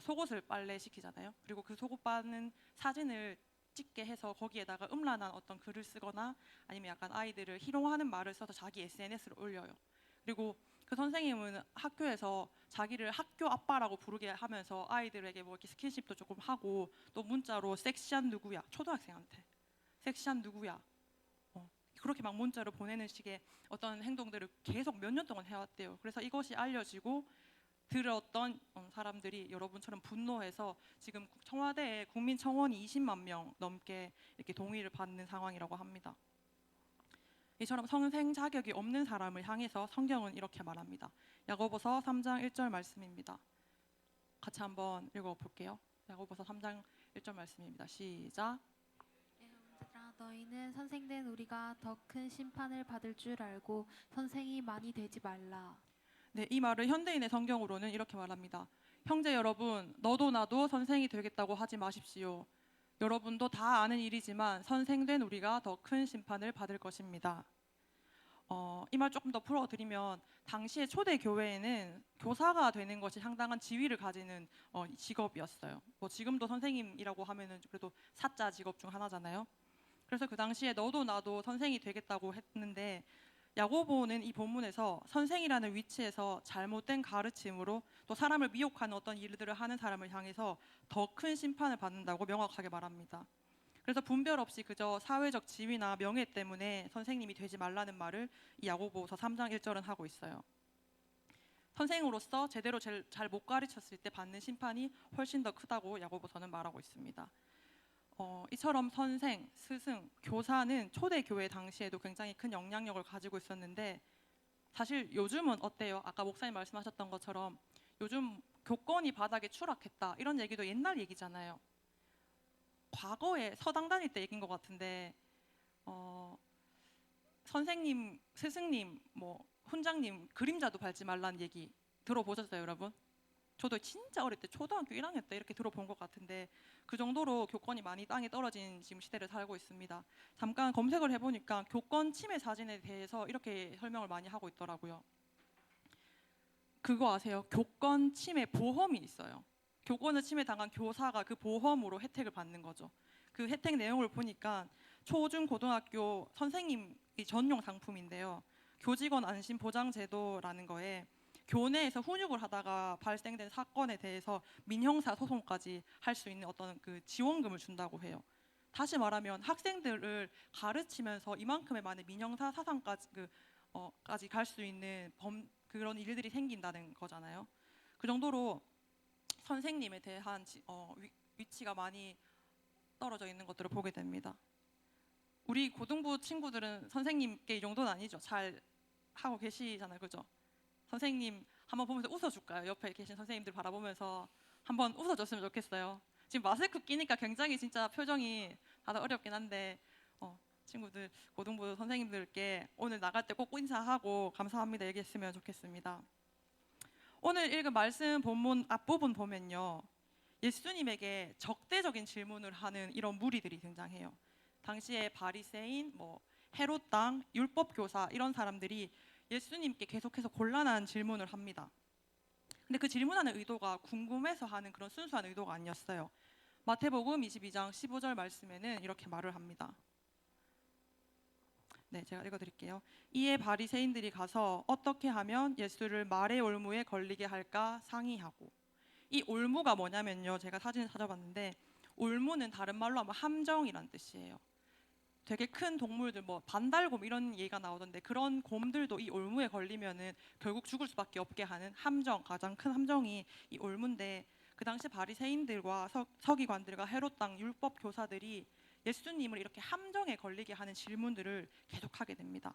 속옷을 빨래시키잖아요. 그리고 그 속옷 빠는 사진을 찍게 해서 거기에다가 음란한 어떤 글을 쓰거나 아니면 약간 아이들을 희롱하는 말을 써서 자기 SNS로 올려요. 그리고 그 선생님은 학교에서 자기를 학교 아빠라고 부르게 하면서 아이들에게 뭐 이렇게 스킨십도 조금 하고 또 문자로 섹시한 누구야, 초등학생한테 섹시한 누구야, 그렇게 막 문자로 보내는 식의 어떤 행동들을 계속 몇 년 동안 해왔대요. 그래서 이것이 알려지고 들었던 사람들이 여러분처럼 분노해서 지금 청와대에 국민 청원이 20만 명 넘게 이렇게 동의를 받는 상황이라고 합니다. 이처럼 선생 자격이 없는 사람을 향해서 성경은 이렇게 말합니다. 야고보서 3장 1절 말씀입니다. 같이 한번 읽어볼게요. 야고보서 3장 1절 말씀입니다. 시작. 형제들아, 너희는 선생된 우리가 더 큰 심판을 받을 줄 알고 선생이 많이 되지 말라. 네, 이 말을 현대인의 성경으로는 이렇게 말합니다. 형제 여러분, 너도 나도 선생이 되겠다고 하지 마십시오. 여러분도 다 아는 일이지만 선생된 우리가 더 큰 심판을 받을 것입니다. 이 말 조금 더 풀어드리면 당시에 초대 교회에는 교사가 되는 것이 상당한 지위를 가지는 직업이었어요. 뭐 지금도 선생님이라고 하면은 그래도 사자 직업 중 하나잖아요. 그래서 그 당시에 너도 나도 선생이 되겠다고 했는데 야고보는 이 본문에서 선생이라는 위치에서 잘못된 가르침으로 또 사람을 미혹하는 어떤 일들을 하는 사람을 향해서 더 큰 심판을 받는다고 명확하게 말합니다. 그래서 분별 없이 그저 사회적 지위나 명예 때문에 선생님이 되지 말라는 말을 이 야고보서 3장 1절은 하고 있어요. 선생으로서 제대로 잘 못 가르쳤을 때 받는 심판이 훨씬 더 크다고 야고보서는 말하고 있습니다. 이처럼 선생, 스승, 교사는 초대교회 당시에도 굉장히 큰 영향력을 가지고 있었는데 사실 요즘은 어때요? 아까 목사님 말씀하셨던 것처럼 요즘 교권이 바닥에 추락했다 이런 얘기도 옛날 얘기잖아요. 과거에 서당 다닐 때 얘기인 것 같은데 선생님, 스승님, 뭐 훈장님 그림자도 밟지 말라는 얘기 들어보셨어요, 여러분? 저도 진짜 어릴 때 초등학교 1학년 때 이렇게 들어본 것 같은데 그 정도로 교권이 많이 땅에 떨어진 지금 시대를 살고 있습니다. 잠깐 검색을 해보니까 교권 침해 사진에 대해서 이렇게 설명을 많이 하고 있더라고요. 그거 아세요? 교권 침해 보험이 있어요. 교권을 침해당한 교사가 그 보험으로 혜택을 받는 거죠. 그 혜택 내용을 보니까 초중 고등학교 선생님이 전용 상품인데요. 교직원 안심 보장 제도라는 거에 교내에서 훈육을 하다가 발생된 사건에 대해서 민형사 소송까지 할 수 있는 어떤 그 지원금을 준다고 해요. 다시 말하면 학생들을 가르치면서 이만큼의 많은 민형사 사상까지 까지 갈 수 있는 그런 일들이 생긴다는 거잖아요. 그 정도로 선생님에 대한 위치가 많이 떨어져 있는 것들을 보게 됩니다. 우리 고등부 친구들은 선생님께 이 정도는 아니죠. 잘 하고 계시잖아요, 그죠? 선생님 한번 보면서 웃어줄까요? 옆에 계신 선생님들 바라보면서 한번 웃어줬으면 좋겠어요. 지금 마스크 끼니까 굉장히 진짜 표정이 다들 어렵긴 한데 친구들 고등부 선생님들께 오늘 나갈 때 꼭 인사하고 감사합니다 얘기했으면 좋겠습니다. 오늘 읽은 말씀 본문 앞부분 보면요, 예수님에게 적대적인 질문을 하는 이런 무리들이 등장해요. 당시에 바리새인, 헤롯 당, 율법 교사 이런 사람들이 예수님께 계속해서 곤란한 질문을 합니다. 근데 그 질문하는 의도가 궁금해서 하는 그런 순수한 의도가 아니었어요. 마태복음 22장 15절 말씀에는 이렇게 말을 합니다. 네, 제가 읽어드릴게요. 이에 바리새인들이 가서 어떻게 하면 예수를 말의 올무에 걸리게 할까 상의하고. 이 올무가 뭐냐면요, 제가 사진을 찾아봤는데 올무는 다른 말로 하면 함정이란 뜻이에요. 되게 큰 동물들, 반달곰 이런 얘기가 나오던데 그런 곰들도 이 올무에 걸리면은 결국 죽을 수밖에 없게 하는 함정, 가장 큰 함정이 이 올무인데, 그 당시 바리새인들과 서기관들과 헤롯 당 율법 교사들이 예수님을 이렇게 함정에 걸리게 하는 질문들을 계속하게 됩니다.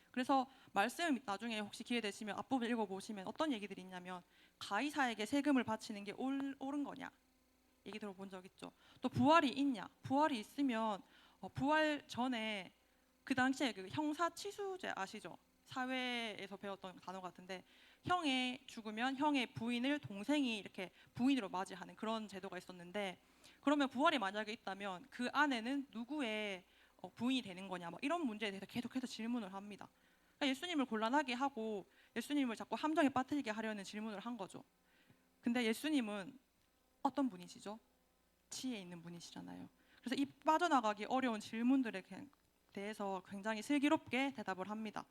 그래서 말씀 나중에 혹시 기회 되시면 앞부분 읽어보시면 어떤 얘기들이 있냐면, 가이사에게 세금을 바치는 게 옳은 거냐 얘기 들어본 적 있죠. 또 부활이 있냐, 부활이 있으면 부활 전에 그 당시에 그 형사치수제 아시죠? 사회에서 배웠던 단어 같은데, 형이 죽으면 형의 부인을 동생이 이렇게 부인으로 맞이하는 그런 제도가 있었는데, 그러면 부활이 만약에 있다면 그 아내는 누구의 부인이 되는 거냐, 이런 문제에 대해서 계속해서 질문을 합니다. 그러니까 예수님을 곤란하게 하고 예수님을 자꾸 함정에 빠뜨리게 하려는 질문을 한 거죠. 근데 예수님은 어떤 분이시죠? 지혜 있는 분이시잖아요. 그래서 이 빠져나가기 어려운 질문들에 대해서 굉장히 슬기롭게 대답을 합니다.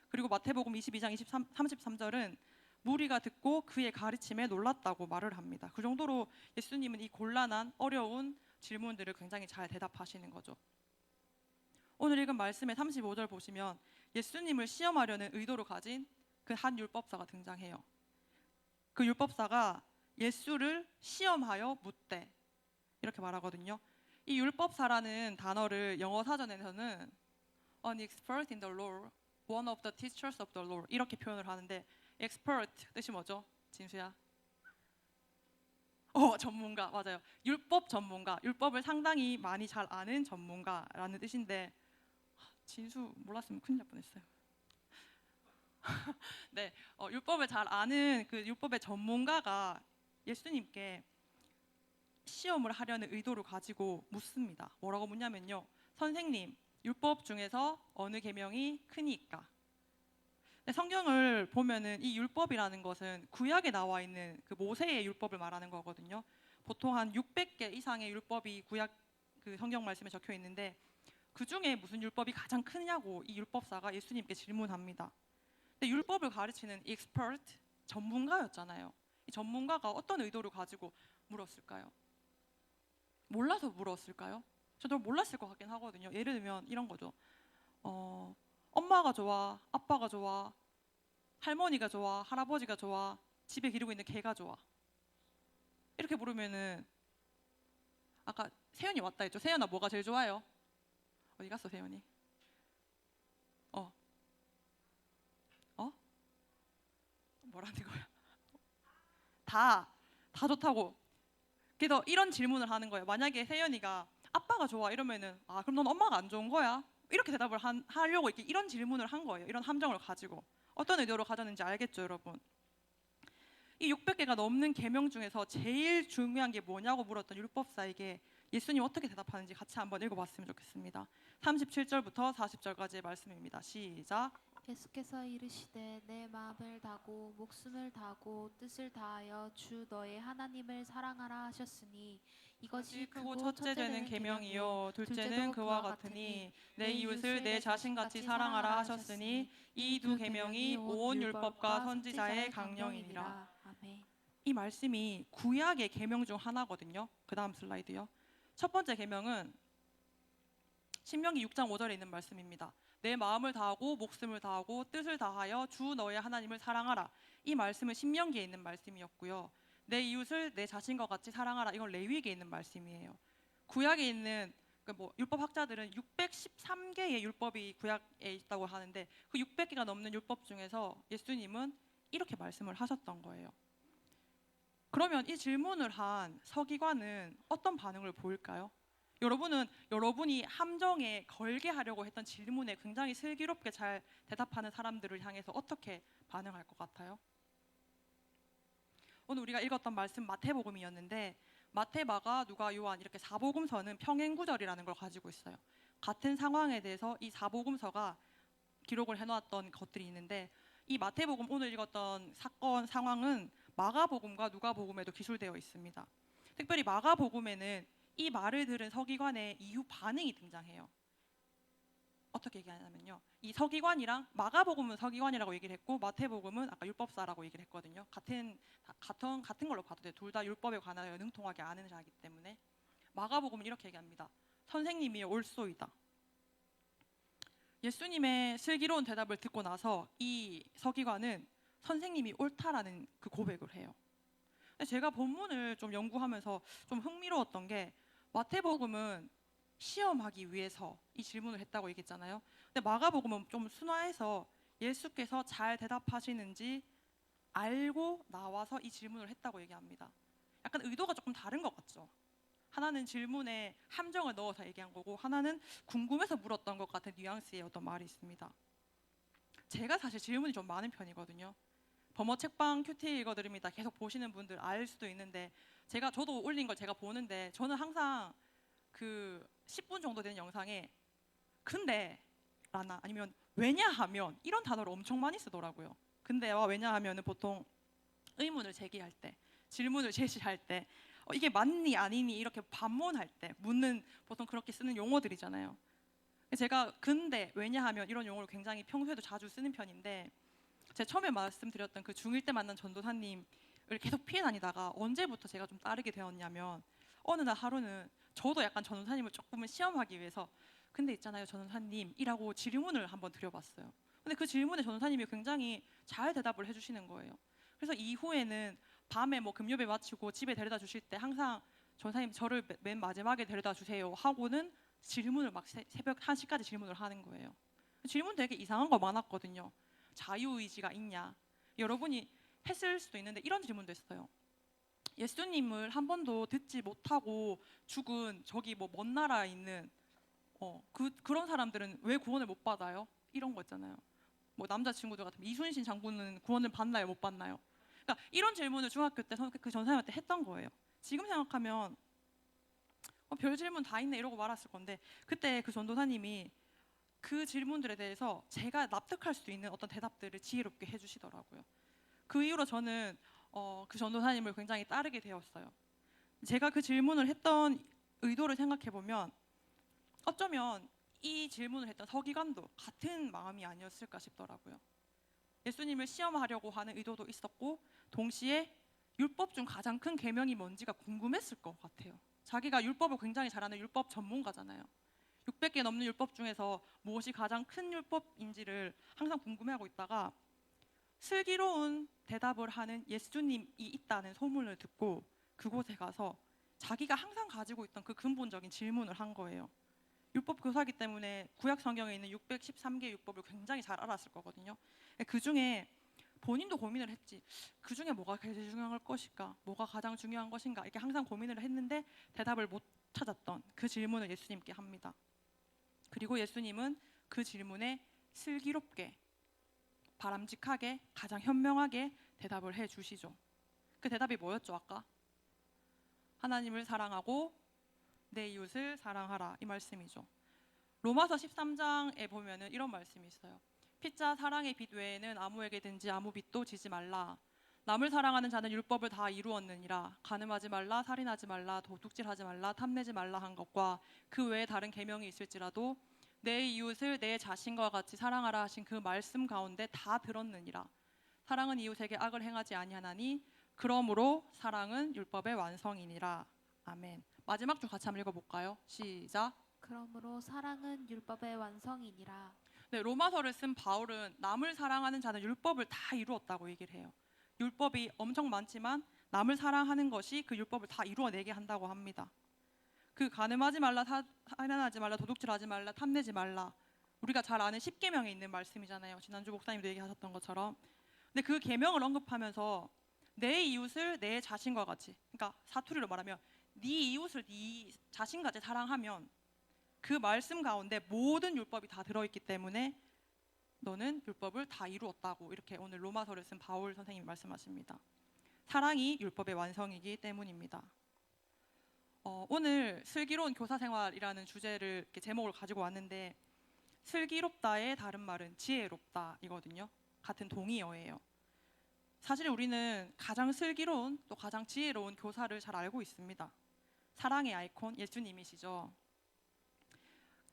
그리고 마태복음 22장 33절은 무리가 듣고 그의 가르침에 놀랐다고 말을 합니다. 그 정도로 예수님은 이 곤란한 어려운 질문들을 굉장히 잘 대답하시는 거죠. 오늘 읽은 말씀의 35절 보시면 예수님을 시험하려는 의도를 가진 그 한 율법사가 등장해요. 그 율법사가 예수를 시험하여 묻되 이렇게 말하거든요. 이 율법사라는 단어를 영어 사전에서는 an expert in the law, one of the teachers of the law 이렇게 표현을 하는데, expert 뜻이 뭐죠? 진수야? 전문가, 맞아요. 율법 전문가, 율법을 상당히 많이 잘 아는 전문가라는 뜻인데, 진수 몰랐으면 큰일 날 뻔했어요. 네, 율법을 잘 아는 그 율법의 전문가가 예수님께 시험을 하려는 의도를 가지고 묻습니다. 뭐라고 묻냐면요, 선생님, 율법 중에서 어느 계명이 크니까? 성경을 보면은 이 율법이라는 것은 구약에 나와 있는 그 모세의 율법을 말하는 거거든요. 보통 한 600개 이상의 율법이 구약 그 성경 말씀에 적혀 있는데, 그 중에 무슨 율법이 가장 크냐고 이 율법사가 예수님께 질문합니다. 근데 율법을 가르치는 expert, 전문가였잖아요. 이 전문가가 어떤 의도를 가지고 물었을까요? 몰라서 물었을까요? 저도 몰랐을 것 같긴 하거든요. 예를 들면 이런 거죠. 엄마가 좋아, 아빠가 좋아, 할머니가 좋아, 할아버지가 좋아, 집에 기르고 있는 개가 좋아. 이렇게 물으면은, 아까 세연이 왔다 했죠. 세연아, 뭐가 제일 좋아요? 어디 갔어, 세연이? 뭐라는 거야? 다 좋다고. 그래서 이런 질문을 하는 거예요. 만약에 세연이가 아빠가 좋아 이러면은, 그럼 넌 엄마가 안 좋은 거야? 이렇게 대답을 하려고 이런 질문을 한 거예요. 이런 함정을 가지고. 어떤 의도로 가졌는지 알겠죠, 여러분? 이 600개가 넘는 계명 중에서 제일 중요한 게 뭐냐고 물었던 율법사에게 예수님 어떻게 대답하는지 같이 한번 읽어봤으면 좋겠습니다. 37절부터 40절까지의 말씀입니다. 시작. 계속해서 이르시되 내 마음을 다하고 목숨을 다하고 뜻을 다하여 주 너의 하나님을 사랑하라 하셨으니 이것이 크고 첫째 되는 계명이요 둘째는 그와 같으니 내 이웃을 내 자신같이 사랑하라 하셨으니 이 두 계명이 온 율법과 선지자의 강령이니라. 아멘. 이 말씀이 구약의 계명 중 하나거든요. 그 다음 슬라이드요. 첫 번째 계명은 신명기 6장 5절에 있는 말씀입니다. 내 마음을 다하고 목숨을 다하고 뜻을 다하여 주 너의 하나님을 사랑하라. 이 말씀은 신명기에 있는 말씀이었고요. 내 이웃을 내 자신과 같이 사랑하라. 이건 레위기에 있는 말씀이에요. 구약에 있는 율법 학자들은 613개의 율법이 구약에 있다고 하는데 그 600개가 넘는 율법 중에서 예수님은 이렇게 말씀을 하셨던 거예요. 그러면 이 질문을 한 서기관은 어떤 반응을 보일까요? 여러분은 여러분이 함정에 걸게 하려고 했던 질문에 굉장히 슬기롭게 잘 대답하는 사람들을 향해서 어떻게 반응할 것 같아요? 오늘 우리가 읽었던 말씀 마태복음이었는데 마태, 마가, 누가, 요한 이렇게 사복음서는 평행구절이라는 걸 가지고 있어요. 같은 상황에 대해서 이 사복음서가 기록을 해놓았던 것들이 있는데 이 마태복음 오늘 읽었던 사건 상황은 마가복음과 누가복음에도 기술되어 있습니다. 특별히 마가복음에는 이 말을 들은 서기관의 이후 반응이 등장해요. 어떻게 얘기하냐면요. 이 서기관이랑 마가복음은 서기관이라고 얘기를 했고 마태복음은 아까 율법사라고 얘기를 했거든요. 같은 걸로 봐도 돼요. 둘 다 율법에 관하여 능통하게 아는 자이기 때문에 마가복음은 이렇게 얘기합니다. 선생님이 옳소이다. 예수님의 슬기로운 대답을 듣고 나서 이 서기관은 선생님이 옳다라는 그 고백을 해요. 근데 제가 본문을 좀 연구하면서 좀 흥미로웠던 게 마태복음은 시험하기 위해서 이 질문을 했다고 얘기했잖아요. 근데 마가복음은 좀 순화해서 예수께서 잘 대답하시는지 알고 나와서 이 질문을 했다고 얘기합니다. 약간 의도가 조금 다른 것 같죠. 하나는 질문에 함정을 넣어서 얘기한 거고 하나는 궁금해서 물었던 것 같은 뉘앙스의 어떤 말이 있습니다. 제가 사실 질문이 좀 많은 편이거든요. 범어 책방 큐티 읽어드립니다. 계속 보시는 분들 알 수도 있는데 저도 올린 걸 제가 보는데 저는 항상 그 10분 정도 되는 영상에 근데 라나 아니면 왜냐하면 이런 단어를 엄청 많이 쓰더라고요. 근데와 왜냐하면은 보통 의문을 제기할 때, 질문을 제시할 때 이게 맞니 아니니 이렇게 반문할 때 묻는 보통 그렇게 쓰는 용어들이잖아요. 제가 근데 왜냐하면 이런 용어를 굉장히 평소에도 자주 쓰는 편인데 제가 처음에 말씀드렸던 그 중1 때 만난 전도사님을 계속 피해 다니다가 언제부터 제가 좀 따르게 되었냐면 어느 날 하루는 저도 약간 전도사님을 조금은 시험하기 위해서 근데 있잖아요 전도사님이라고 질문을 한번 드려봤어요. 근데 그 질문에 전도사님이 굉장히 잘 대답을 해주시는 거예요. 그래서 이후에는 밤에 뭐 금요일 마치고 집에 데려다 주실 때 항상 전도사님 저를 맨 마지막에 데려다 주세요 하고는 질문을 막 새벽 1시까지 질문을 하는 거예요. 질문 되게 이상한 거 많았거든요. 자유의지가 있냐? 여러분이 했을 수도 있는데 이런 질문도 했어요. 예수님을 한 번도 듣지 못하고 죽은 저기 뭐 먼 나라에 있는 그런 사람들은 왜 구원을 못 받아요? 이런 거 있잖아요. 뭐 남자친구들 같으면 이순신 장군은 구원을 받나요? 못 받나요? 그러니까 이런 질문을 중학교 때 그 전사님한테 했던 거예요. 지금 생각하면 별 질문 다 있네 이러고 말았을 건데 그때 그 전도사님이 그 질문들에 대해서 제가 납득할 수 있는 어떤 대답들을 지혜롭게 해주시더라고요. 그 이후로 저는 그 전도사님을 굉장히 따르게 되었어요. 제가 그 질문을 했던 의도를 생각해 보면 어쩌면 이 질문을 했던 서기관도 같은 마음이 아니었을까 싶더라고요. 예수님을 시험하려고 하는 의도도 있었고 동시에 율법 중 가장 큰 계명이 뭔지가 궁금했을 것 같아요. 자기가 율법을 굉장히 잘하는 율법 전문가잖아요. 600개 넘는 율법 중에서 무엇이 가장 큰 율법인지를 항상 궁금해하고 있다가 슬기로운 대답을 하는 예수님이 있다는 소문을 듣고 그곳에 가서 자기가 항상 가지고 있던 그 근본적인 질문을 한 거예요. 율법 교사기 때문에 구약 성경에 있는 613개 율법을 굉장히 잘 알았을 거거든요. 그 중에 본인도 고민을 했지. 그 중에 뭐가 제일 중요한 것일까? 뭐가 가장 중요한 것인가? 이렇게 항상 고민을 했는데 대답을 못 찾았던 그 질문을 예수님께 합니다. 그리고 예수님은 그 질문에 슬기롭게 바람직하게 가장 현명하게 대답을 해주시죠. 그 대답이 뭐였죠 아까? 하나님을 사랑하고 내 이웃을 사랑하라 이 말씀이죠. 로마서 13장에 보면은 이런 말씀이 있어요. 피자 사랑의 빚 외에는 아무에게든지 아무 빚도 지지 말라. 남을 사랑하는 자는 율법을 다 이루었느니라. 간음하지 말라, 살인하지 말라, 도둑질하지 말라, 탐내지 말라 한 것과 그 외에 다른 계명이 있을지라도 내 이웃을 내 자신과 같이 사랑하라 하신 그 말씀 가운데 다 들었느니라. 사랑은 이웃에게 악을 행하지 아니하나니 그러므로 사랑은 율법의 완성이니라. 아멘. 마지막 줄 같이 한번 읽어볼까요? 시작. 그러므로 사랑은 율법의 완성이니라. 네, 로마서를 쓴 바울은 남을 사랑하는 자는 율법을 다 이루었다고 얘기를 해요. 율법이 엄청 많지만 남을 사랑하는 것이 그 율법을 다 이루어내게 한다고 합니다. 그 간음하지 말라, 살인하지 말라, 도둑질하지 말라, 탐내지 말라. 우리가 잘 아는 10계명에 있는 말씀이잖아요. 지난주 목사님도 얘기하셨던 것처럼. 근데 그 계명을 언급하면서 내 이웃을 내 자신과 같이, 그러니까 사투리로 말하면 네 이웃을 네 자신같이 사랑하면 그 말씀 가운데 모든 율법이 다 들어있기 때문에 너는 율법을 다 이루었다고 이렇게 오늘 로마서를 쓴 바울 선생님이 말씀하십니다. 사랑이 율법의 완성이기 때문입니다. 오늘 슬기로운 교사생활이라는 주제를 이렇게 제목을 가지고 왔는데 슬기롭다의 다른 말은 지혜롭다이거든요. 같은 동의어예요. 사실 우리는 가장 슬기로운 또 가장 지혜로운 교사를 잘 알고 있습니다. 사랑의 아이콘 예수님이시죠.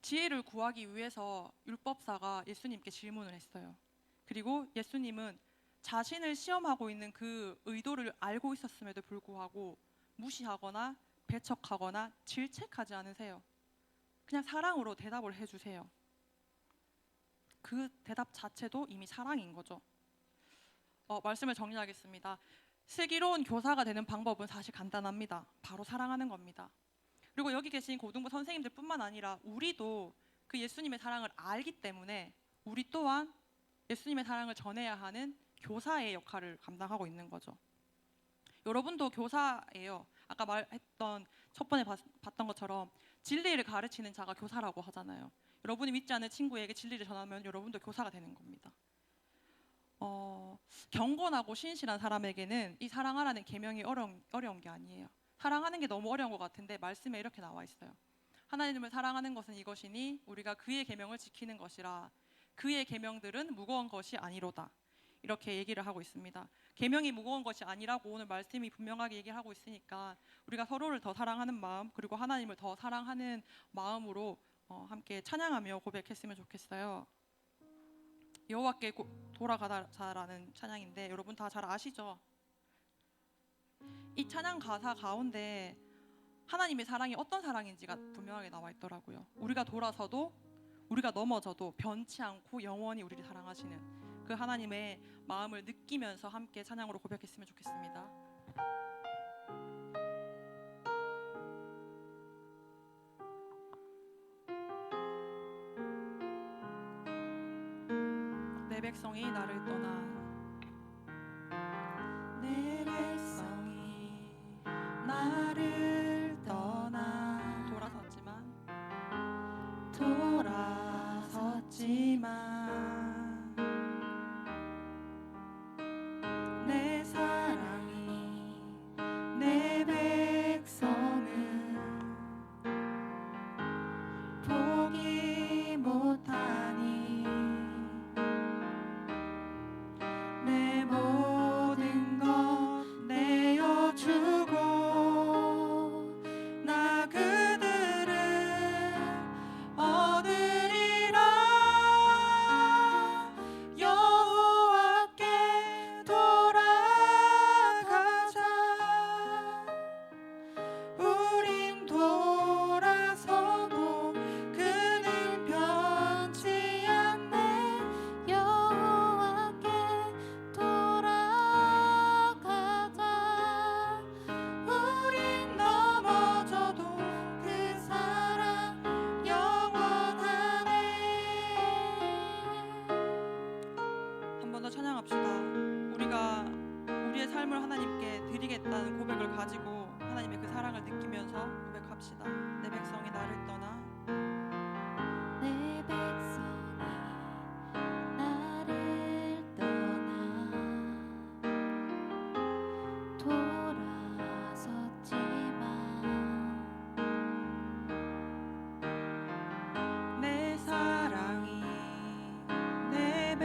지혜를 구하기 위해서 율법사가 예수님께 질문을 했어요. 그리고 예수님은 자신을 시험하고 있는 그 의도를 알고 있었음에도 불구하고 무시하거나 배척하거나 질책하지 않으세요. 그냥 사랑으로 대답을 해주세요. 그 대답 자체도 이미 사랑인 거죠. 말씀을 정리하겠습니다. 슬기로운 교사가 되는 방법은 사실 간단합니다. 바로 사랑하는 겁니다. 그리고 여기 계신 고등부 선생님들뿐만 아니라 우리도 그 예수님의 사랑을 알기 때문에 우리 또한 예수님의 사랑을 전해야 하는 교사의 역할을 감당하고 있는 거죠. 여러분도 교사예요. 아까 말했던 첫 번에 봤던 것처럼 진리를 가르치는 자가 교사라고 하잖아요. 여러분이 믿지 않는 친구에게 진리를 전하면 여러분도 교사가 되는 겁니다. 경건하고 신실한 사람에게는 이 사랑하라는 계명이 어려운 게 아니에요. 사랑하는 게 너무 어려운 것 같은데 말씀에 이렇게 나와 있어요. 하나님을 사랑하는 것은 이것이니 우리가 그의 계명을 지키는 것이라. 그의 계명들은 무거운 것이 아니로다. 이렇게 얘기를 하고 있습니다. 계명이 무거운 것이 아니라고 오늘 말씀이 분명하게 얘기하고 있으니까 우리가 서로를 더 사랑하는 마음 그리고 하나님을 더 사랑하는 마음으로 함께 찬양하며 고백했으면 좋겠어요. 여호와께 돌아가자라는 찬양인데 여러분 다 잘 아시죠? 이 찬양 가사 가운데 하나님의 사랑이 어떤 사랑인지가 분명하게 나와 있더라고요. 우리가 돌아서도 우리가 넘어져도 변치 않고 영원히 우리를 사랑하시는 그 하나님의 마음을 느끼면서 함께 찬양으로 고백했으면 좋겠습니다. 내 백성이 나를 떠나 내 백성이 나를 떠나 돌아섰지만 내 사랑이 내 백성은 포기 못하니 내 모든 것 내어주고 나 그들을 얻으리라. 여호와께 돌아가자. 우린 돌아서도 그는 변치 않네. 여호와께 돌아가자. 우린 넘어져도 그 사랑 영원하네. 한 번 더 찬양합시다. 우리가 우리의 삶을 하나님께 드리겠다는 고백을 가지고 하나님의 그 사랑을 느끼면서 고백합시다. 내 백성이 나를 떠나 내 백성이 나를 떠나 돌아섰지만 내 사랑이 내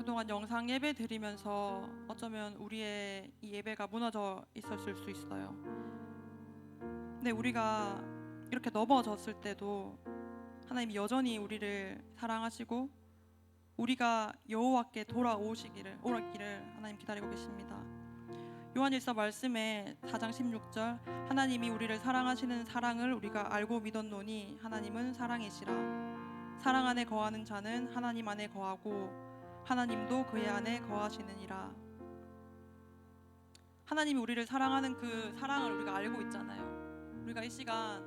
그동안 영상 예배 드리면서 어쩌면 우리의 이 예배가 무너져 있었을 수 있어요. 근데 우리가 이렇게 넘어졌을 때도 하나님이 여전히 우리를 사랑하시고 우리가 여호와께 오기를 하나님 기다리고 계십니다. 요한일서 말씀에 4장 16절 하나님이 우리를 사랑하시는 사랑을 우리가 알고 믿었노니 하나님은 사랑이시라. 사랑 안에 거하는 자는 하나님 안에 거하고 하나님도 그의 안에 거하시느니라. 하나님이 우리를 사랑하는 그 사랑을 우리가 알고 있잖아요. 우리가 이 시간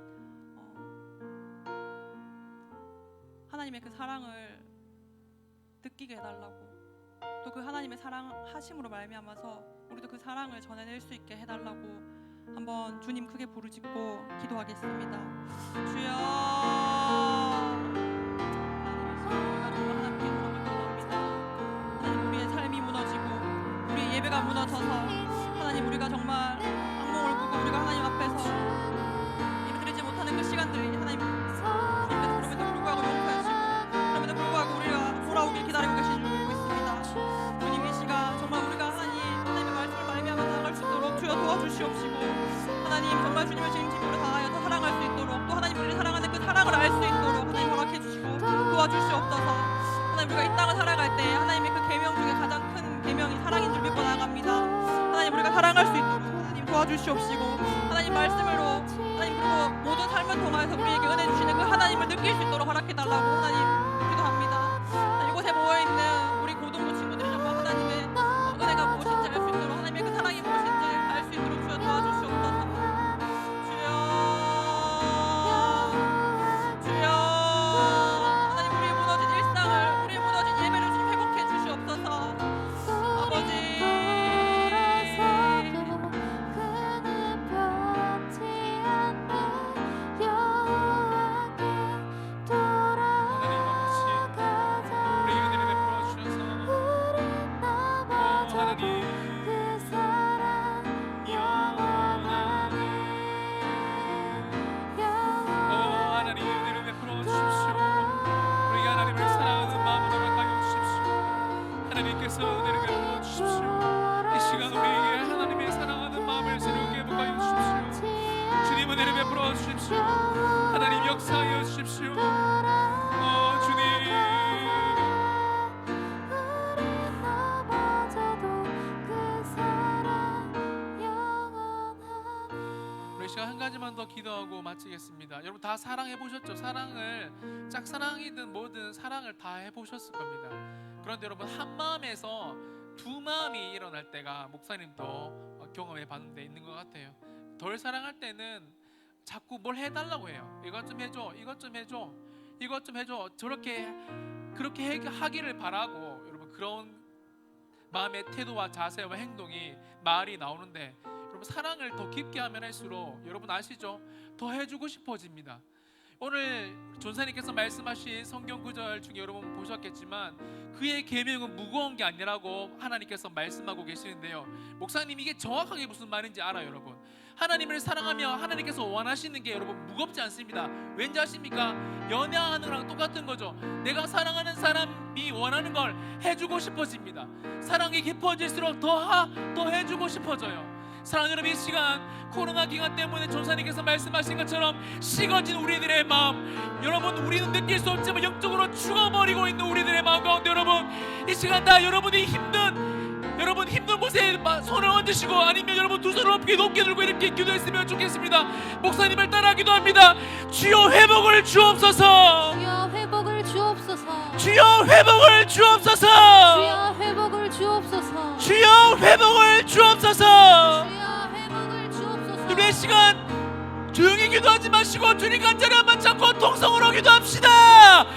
하나님의 그 사랑을 느끼게 해달라고, 또 그 하나님의 사랑하심으로 말미암아서 우리도 그 사랑을 전해낼 수 있게 해달라고 한번 주님 크게 부르짖고 기도하겠습니다. 주여, 하나님께 기도합니다. 하나님, 우리의 삶이 무너지고 우리의 예배가 무너져서 하나님, 우리가 정말 악몽을 꾸고 우리가 하나님 앞에서 예배드리지 못하는 그 시간들이 하나님 주님께서 그럼에도 불구하고 용서하시고 그럼에도 불구하고 우리가 돌아오길 기다리고 계신 줄 믿고 있습니다. 주님, 이 시간 정말 우리가 하나님의 말씀을 말미암아 나아갈 수 있도록 주여 도와주시옵시고, 하나님 정말 주님을 진심으로 다하여 더 사랑할 수 있도록, 또 하나님 우리를 사랑하는 그 사랑을 알 수 있도록 하나님 허락해 주시고 도와주시옵소서. 하나님, 우리가 이 땅을 살아갈 때 하나님의 그 계명 중에 가장 큰 계명이 사랑인 줄 믿고 나아갑니다. 하나님, 우리가 사랑할 수 있도록 하나님 도와주시옵시고, 하나님 말씀으로 하나님 그리고 모든 삶을 통하여서 우리에게 은혜 주시는 그 하나님을 느낄 수 있도록 허락해 달라고 하나님 기도합니다. 하나님, 이곳에 모여 있는 우리 고등부 친구들이 정말 하나님의 은혜가 무엇인지 알 수 있도록, 하나님의 그 사랑이 무엇인지 알 수 있도록 주여 도와주시옵소서. 주여, 주여, 하나님 우리의 무너진 일상을, 우리의 무너진 예배를 주님 회복해 주시옵소서. 아버지, 하나님께서 은혜를 베풀어 주십시오. 이 시간 우리에게 하나님의 사랑하는 마음을 새롭게 회복하여 주십시오. 주님, 은혜를 베풀어 주십시오. 하나님 역사하여 주십시오. 주님, 우리 이 시간 한 가지만 더 기도하고 마치겠습니다. 여러분 다 사랑해 보셨죠? 사랑을, 짝사랑이든 뭐든 사랑을 다 해보셨을 겁니다. 그런데 여러분, 한 마음에서 두 마음이 일어날 때가 목사님도 경험해 봤는데 있는 것 같아요. 덜 사랑할 때는 자꾸 뭘 해달라고 해요. 이것 좀 해줘, 이것 좀 해줘, 이것 좀 해줘. 그렇게 하기를 바라고, 여러분 그런 마음의 태도와 자세와 행동이 말이 나오는데, 여러분 사랑을 더 깊게 하면 할수록 여러분 아시죠? 더 해주고 싶어집니다. 오늘 전사님께서 말씀하신 성경 구절 중에 여러분 보셨겠지만 그의 계명은 무거운 게 아니라고 하나님께서 말씀하고 계시는데요. 목사님, 이게 정확하게 무슨 말인지 알아요, 여러분? 하나님을 사랑하며 하나님께서 원하시는 게 여러분 무겁지 않습니다. 왠지 아십니까? 연애하는 거랑 똑같은 거죠. 내가 사랑하는 사람이 원하는 걸 해주고 싶어집니다. 사랑이 깊어질수록 더 해주고 싶어져요. 사랑하는 여러분, 이 시간 코로나 기간 때문에 전사님께서 말씀하신 것처럼 식어진 우리들의 마음, 여러분 우리는 느낄 수 없지만 영적으로 죽어버리고 있는 우리들의 마음 가운데, 여러분 이 시간 다 여러분이 힘든 곳에 손을 얹으시고, 아니면 여러분 두 손을 높게 들고 이렇게 기도했으면 좋겠습니다. 목사님을 따라 기도합니다. 주여 회복을 주옵소서. 주여 회복을 주옵소서. 주여 회복을 주옵소서. 주여 회복을 주옵소서. 주여 회복을 주옵소서. 주여 회복을 주옵소서. 우리의 시간 조용히 기도하지 마시고 주님 간절히 한번 참고 통성으로 기도합시다.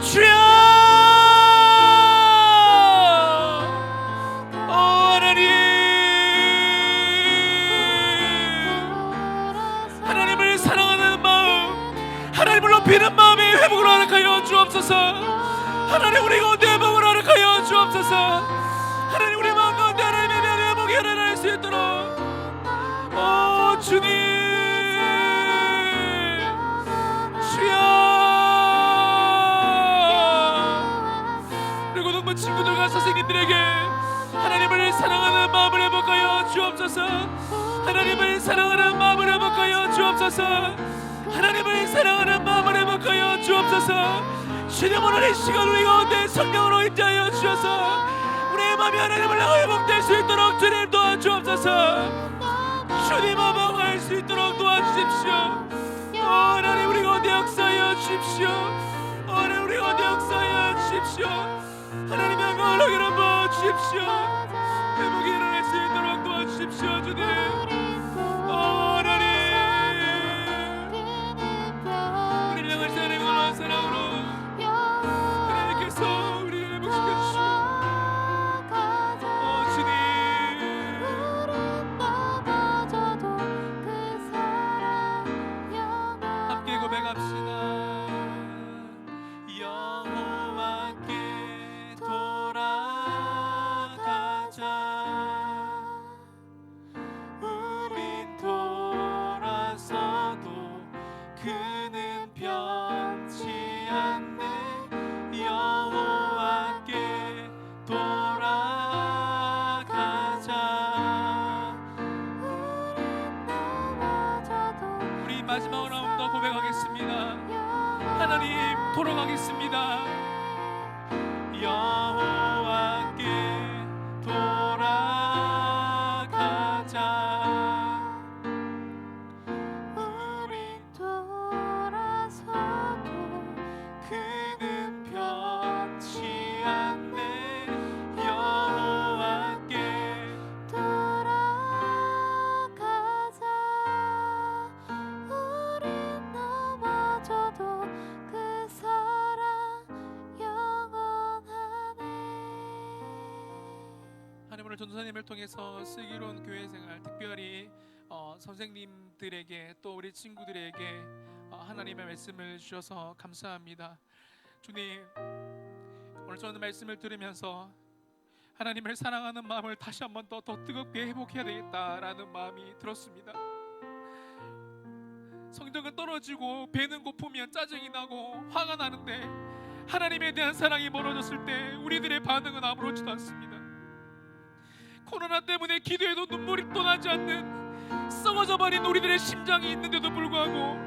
주여, 하나님을 사랑하는 마음, 하나님을 높이는 마음이 회복을 허락하여 주옵소서. 하나님 우리 가운데 회복을 허락하여 주옵소서. 하나님 우리 마음 가운데 하나님의 회복이 일어날 수 있도록 주님, 주여, 우리 고등부 친구들과 선생님들의 주옵소서. 하나님을 사랑하는 마음을 회복하여 주옵소서. 하나님을 사랑하는 마음을 회복하여 주옵소서. 주님 오늘 이 시간 우리 가운데 성령으로 인자하여 주셔서 우리의 마음이 하나님을 향하여 회복될 수 있도록 주님 도와주옵소서. 주님 회복할 수 있도록 도와주십시오. 하나님 우리 가운데 역사하여 주십시오. 하나님 우리 가운데 역사하여 주십시오. 하나님 영광을 하게 한번 주십시오. 회복이 일어날 수 있도록 도와주십시오. 주님 하나님 우리를 향한 사랑으로 사랑으로 하나님께서 우리를 회복시켜 주시고 주님 함께 고백합시다. 여호와께 돌아가자. 우린 돌아서도 그는 변치 않네. 여호와께 돌아가자. 우리 마지막으로 한 번 더 고백하겠습니다. 하나님 돌아가겠습니다. 여호와께 돌아가자. 우린 돌아서도 그는 변치 않네. 여호와께 돌아가자. 우린 넘어져도 그 사랑 영원하네. 하나님 오늘 전도사님을 통해서 슬기로운 교회 생활, 특별히 선생님들에게 또 우리 친구들에게 하나님의 말씀을 주셔서 감사합니다. 주님, 오늘 저는 말씀을 들으면서 하나님을 사랑하는 마음을 다시 한번 더 뜨겁게 회복해야 되겠다라는 마음이 들었습니다. 성적은 떨어지고 배는 고프면 짜증이 나고 화가 나는데 하나님에 대한 사랑이 멀어졌을 때 우리들의 반응은 아무렇지도 않습니다. 코로나 때문에 기도해도 눈물이 또 나지 않는 썩어져 버린 우리들의 심장이 있는데도 불구하고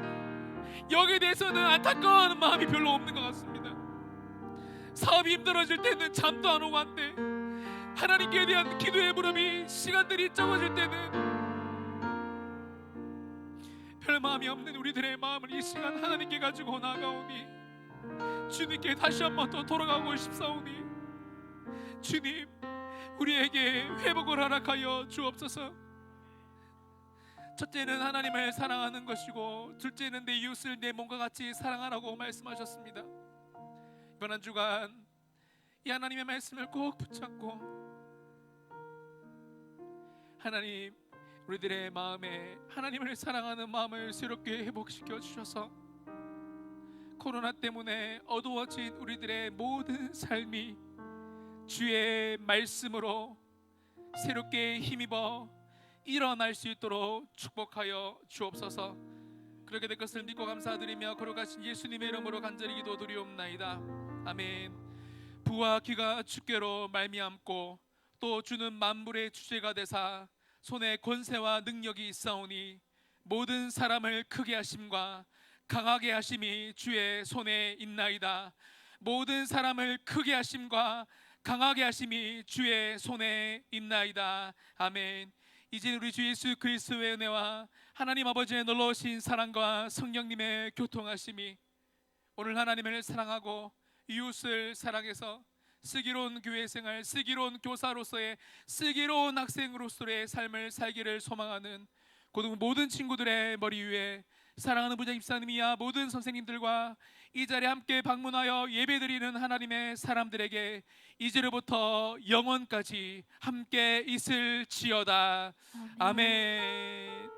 여기에 대해서는 안타까워하는 마음이 별로 없는 것 같습니다. 사업이 힘들어질 때는 잠도 안 오고 한데 하나님께 대한 기도의 부름이 시간들이 적어질 때는 별 마음이 없는 우리들의 마음을 이 시간 하나님께 가지고 나아가오니 주님께 다시 한번 더 돌아가고 싶사오니 주님 우리에게 회복을 허락하여 주옵소서. 첫째는 하나님을 사랑하는 것이고 둘째는 내 이웃을 내 몸과 같이 사랑하라고 말씀하셨습니다. 이번 한 주간 이 하나님의 말씀을 꼭 붙잡고 하나님 우리들의 마음에 하나님을 사랑하는 마음을 새롭게 회복시켜 주셔서 코로나 때문에 어두워진 우리들의 모든 삶이 주의 말씀으로 새롭게 힘입어 일어날 수 있도록 축복하여 주옵소서. 그렇게 될 것을 믿고 감사드리며 거룩하신 예수님의 이름으로 간절히 기도드리옵나이다. 아멘. 부와 기가 주께로 말미암고 또 주는 만물의 주제가 되사 손에 권세와 능력이 있사오니 모든 사람을 크게 하심과 강하게 하심이 주의 손에 있나이다. 모든 사람을 크게 하심과 강하게 하심이 주의 손에 있나이다. 아멘. 이제 우리 주 예수 그리스도의 은혜와 하나님 아버지의 놀라우신 사랑과 성령님의 교통하심이 오늘 하나님을 사랑하고 이웃을 사랑해서 슬기로운 교회 생활, 슬기로운 교사로서의 슬기로운 학생으로서의 삶을 살기를 소망하는 고등 모든 친구들의 머리 위에 사랑하는 부장 집사님이야 모든 선생님들과 이 자리에 함께 방문하여 예배드리는 하나님의 사람들에게 이제로부터 영원까지 함께 있을지어다. 아멘.